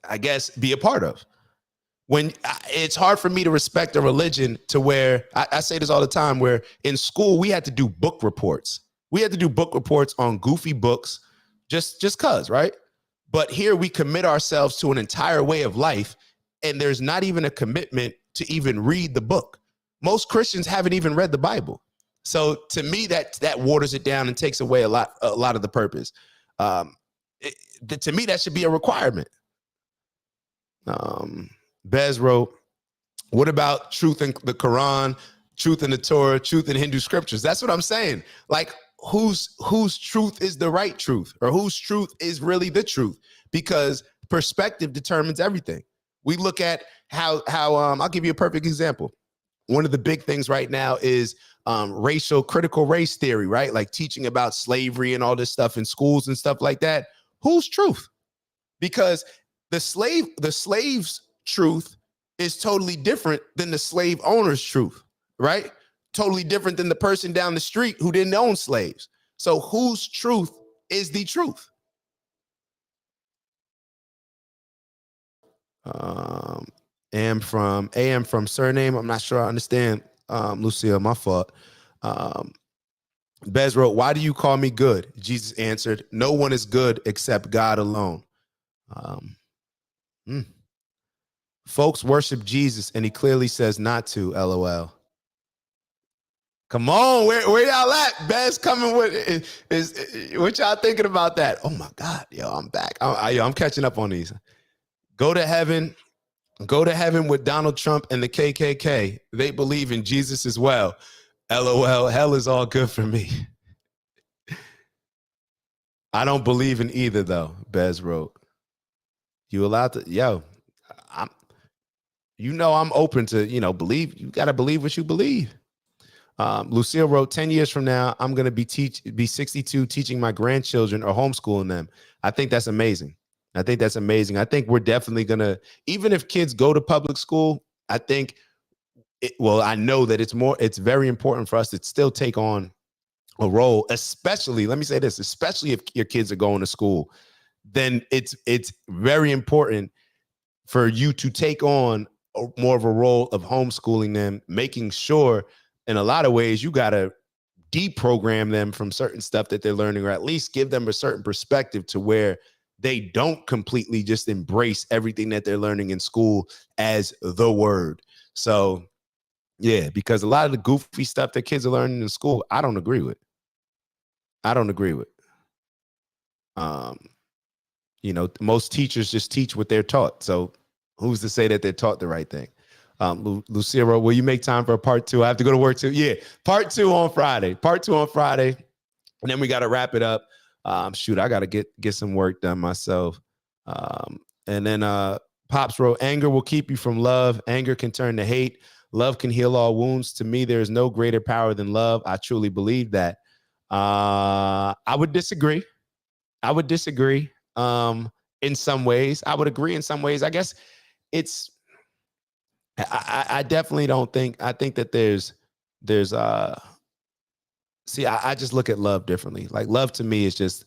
I guess, be a part of. When it's hard for me to respect a religion, to where I say this all the time, where in school we had to do book reports. We had to do book reports on goofy books just cause, right? But here we commit ourselves to an entire way of life, and there's not even a commitment to even read the book. Most Christians haven't even read the Bible. So to me, that waters it down and takes away a lot of the purpose. To me, that should be a requirement. Bez wrote, what about truth in the Quran, truth in the Torah, truth in Hindu scriptures? That's what I'm saying. Like, whose truth is the right truth, or whose truth is really the truth? Because perspective determines everything. We look at how I'll give you a perfect example. One of the big things right now is racial critical race theory, right? Like teaching about slavery and all this stuff in schools and stuff like that. Whose truth? Because the slave's truth is totally different than the slave owner's truth, right? Totally different than the person down the street who didn't own slaves. So whose truth is the truth? AM from surname. I'm not sure I understand. Lucille, my fault. Bez wrote, why do you call me good? Jesus answered, no one is good except God alone. Folks worship Jesus and he clearly says not to, LOL. Come on, where y'all at? Bez coming with is what y'all thinking about that? Oh my God, yo, I'm back. I'm catching up on these. Go to heaven with Donald Trump and the KKK. They believe in Jesus as well. LOL, hell is all good for me. I don't believe in either though, Bez wrote. You allowed to, yo, I'm open to, believe. You got to believe what you believe. Lucille wrote, 10 years from now, I'm going to be 62 teaching my grandchildren or homeschooling them. I think that's amazing. I think we're definitely going to, even if kids go to public school, I think, I know that it's very important for us to still take on a role, especially, let me say this, especially if your kids are going to school, then it's very important for you to take on more of a role of homeschooling them, making sure in a lot of ways you got to deprogram them from certain stuff that they're learning, or at least give them a certain perspective to where they don't completely just embrace everything that they're learning in school as the word. So yeah, because a lot of the goofy stuff that kids are learning in school, I don't agree with. Most teachers just teach what they're taught. So who's to say that they're taught the right thing? Lucero, will you make time for a part 2? I have to go to work too. Yeah, part 2 on Friday. And then we got to wrap it up. I got to get some work done myself. And then Pops wrote, anger will keep you from love. Anger can turn to hate. Love can heal all wounds. To me, there is no greater power than love. I truly believe that. I would disagree. In some ways. I would agree in some ways. I guess I definitely don't think, I think that I just look at love differently. Like love to me is just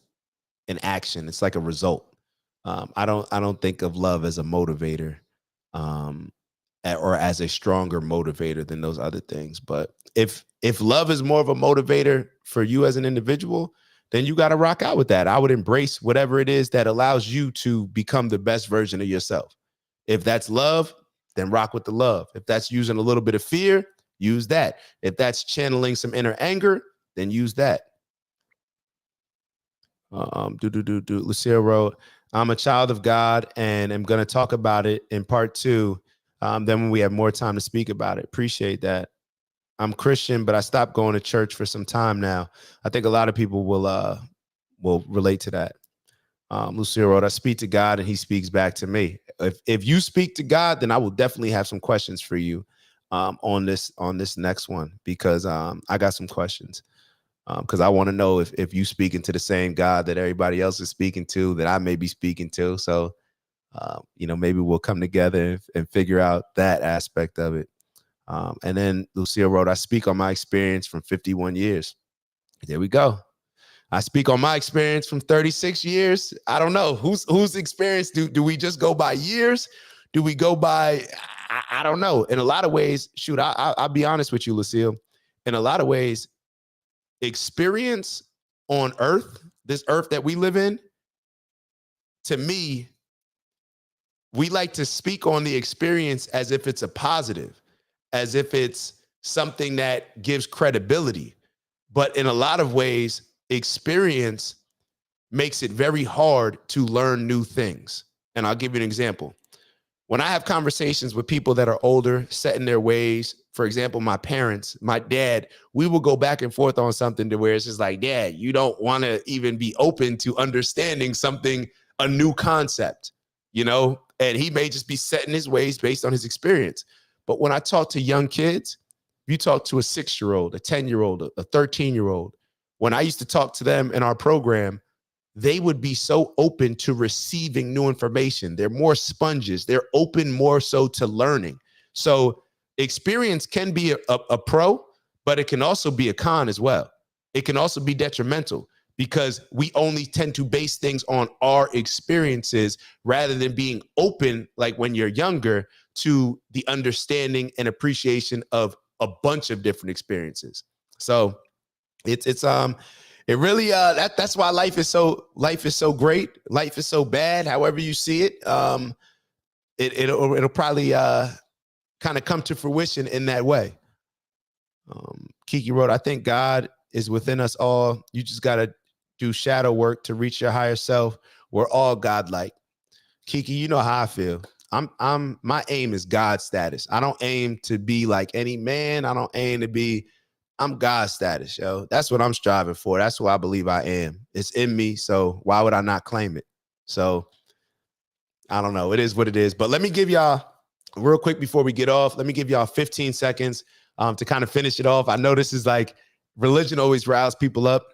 an action. It's like a result. I don't think of love as a motivator, or as a stronger motivator than those other things. But if love is more of a motivator for you as an individual, then you got to rock out with that. I would embrace whatever it is that allows you to become the best version of yourself. If that's love, then rock with the love. If that's using a little bit of fear, use that. If that's channeling some inner anger, then use that. Lucille wrote, I'm a child of God and I'm going to talk about it in part 2. Then when we have more time to speak about it. Appreciate that. I'm Christian, but I stopped going to church for some time now. I think a lot of people will relate to that. Lucille wrote, I speak to God and he speaks back to me. If you speak to God, then I will definitely have some questions for you on this next one, because I got some questions. Because I want to know if you speaking to the same God that everybody else is speaking to, that I may be speaking to. So, maybe we'll come together and figure out that aspect of it. And then Lucille wrote, I speak on my experience from 51 years. There we go. I speak on my experience from 36 years. I don't know whose experience do we just go by years? Do we go by, I don't know. In a lot of ways, I'll be honest with you, Lucille. In a lot of ways, experience on earth, this earth that we live in, to me, we like to speak on the experience as if it's a positive, as if it's something that gives credibility. But in a lot of ways, experience makes it very hard to learn new things. And I'll give you an example. When I have conversations with people that are older, set in their ways, for example, my parents, my dad, we will go back and forth on something to where it's just like, Dad, you don't want to even be open to understanding something, a new concept, and he may just be set in his ways based on his experience. But when I talk to young kids, you talk to a 6-year-old, a 10-year-old, a 13-year-old, when I used to talk to them in our program, they would be so open to receiving new information. They're more sponges. They're open more so to learning. So experience can be a pro, but it can also be a con as well. It can also be detrimental because we only tend to base things on our experiences rather than being open, like when you're younger, to the understanding and appreciation of a bunch of different experiences. So it really that's why life is so great. Life is so bad. However you see it, it'll probably kind of come to fruition in that way. Kiki wrote, I think God is within us all. You just got to do shadow work to reach your higher self. We're all godlike. Kiki, you know how I feel. My aim is God status. I don't aim to be like any man. I don't aim to be, I'm God status, yo. That's what I'm striving for. That's what I believe I am. It's in me. So why would I not claim it? So I don't know. It is what it is. But let me give y'all real quick before we get off. Let me give y'all 15 seconds to kind of finish it off. I know this is like religion always riles people up.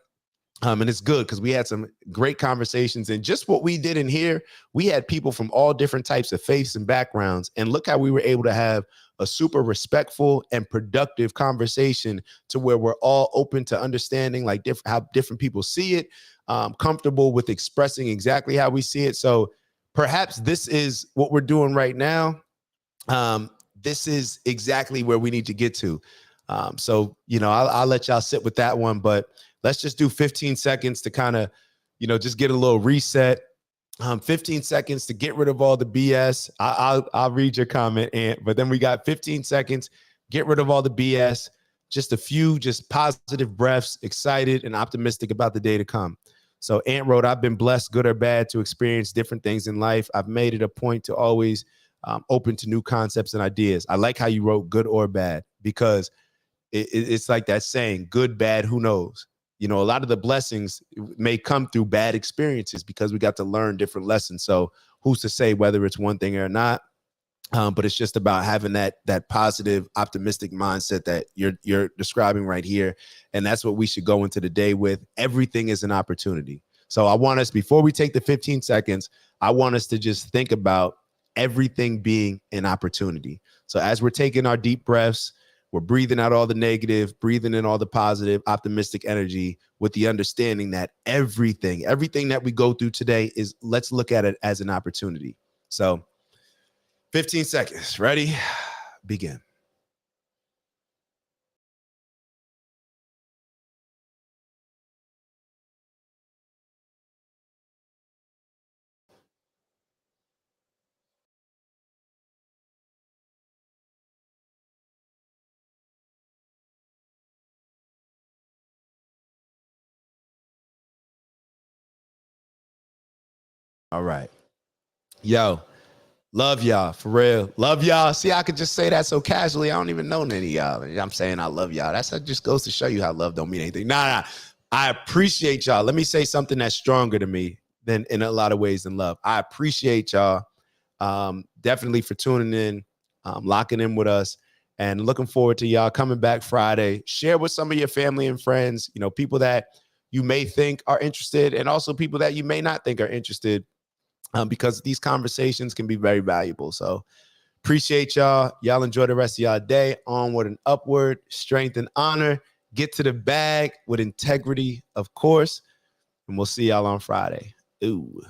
And it's good because we had some great conversations, and just what we did in here, we had people from all different types of faiths and backgrounds. And look how we were able to have a super respectful and productive conversation to where we're all open to understanding like how different people see it, comfortable with expressing exactly how we see it. So perhaps this is what we're doing right now. This is exactly where we need to get to. So, I'll let y'all sit with that one, but let's just do 15 seconds to kind of, just get a little reset. 15 seconds to get rid of all the BS. I'll read your comment, Ant, but then we got 15 seconds, get rid of all the BS, just a few, just positive breaths, excited and optimistic about the day to come. So Ant wrote, I've been blessed, good or bad, to experience different things in life. I've made it a point to always open to new concepts and ideas. I like how you wrote good or bad, because it's like that saying, good, bad, who knows? A lot of the blessings may come through bad experiences because we got to learn different lessons. So who's to say whether it's one thing or not? But it's just about having that positive, optimistic mindset that you're describing right here. And that's what we should go into the day with. Everything is an opportunity. So I want us, before we take the 15 seconds, I want us to just think about everything being an opportunity. So as we're taking our deep breaths, we're breathing out all the negative, breathing in all the positive, optimistic energy, with the understanding that everything that we go through today is, let's look at it as an opportunity. So 15 seconds. Ready? Begin. All right. Yo, love y'all, for real. Love y'all. See, I could just say that so casually. I don't even know any of y'all. I'm saying I love y'all. That just goes to show you how love don't mean anything. Nah. I appreciate y'all. Let me say something that's stronger to me than in a lot of ways than love. I appreciate y'all definitely for tuning in, locking in with us, and looking forward to y'all coming back Friday. Share with some of your family and friends, people that you may think are interested, and also people that you may not think are interested. Because these conversations can be very valuable. So appreciate y'all. Y'all enjoy the rest of y'all day. Onward and upward, strength and honor. Get to the bag with integrity, of course. And we'll see y'all on Friday. Ooh.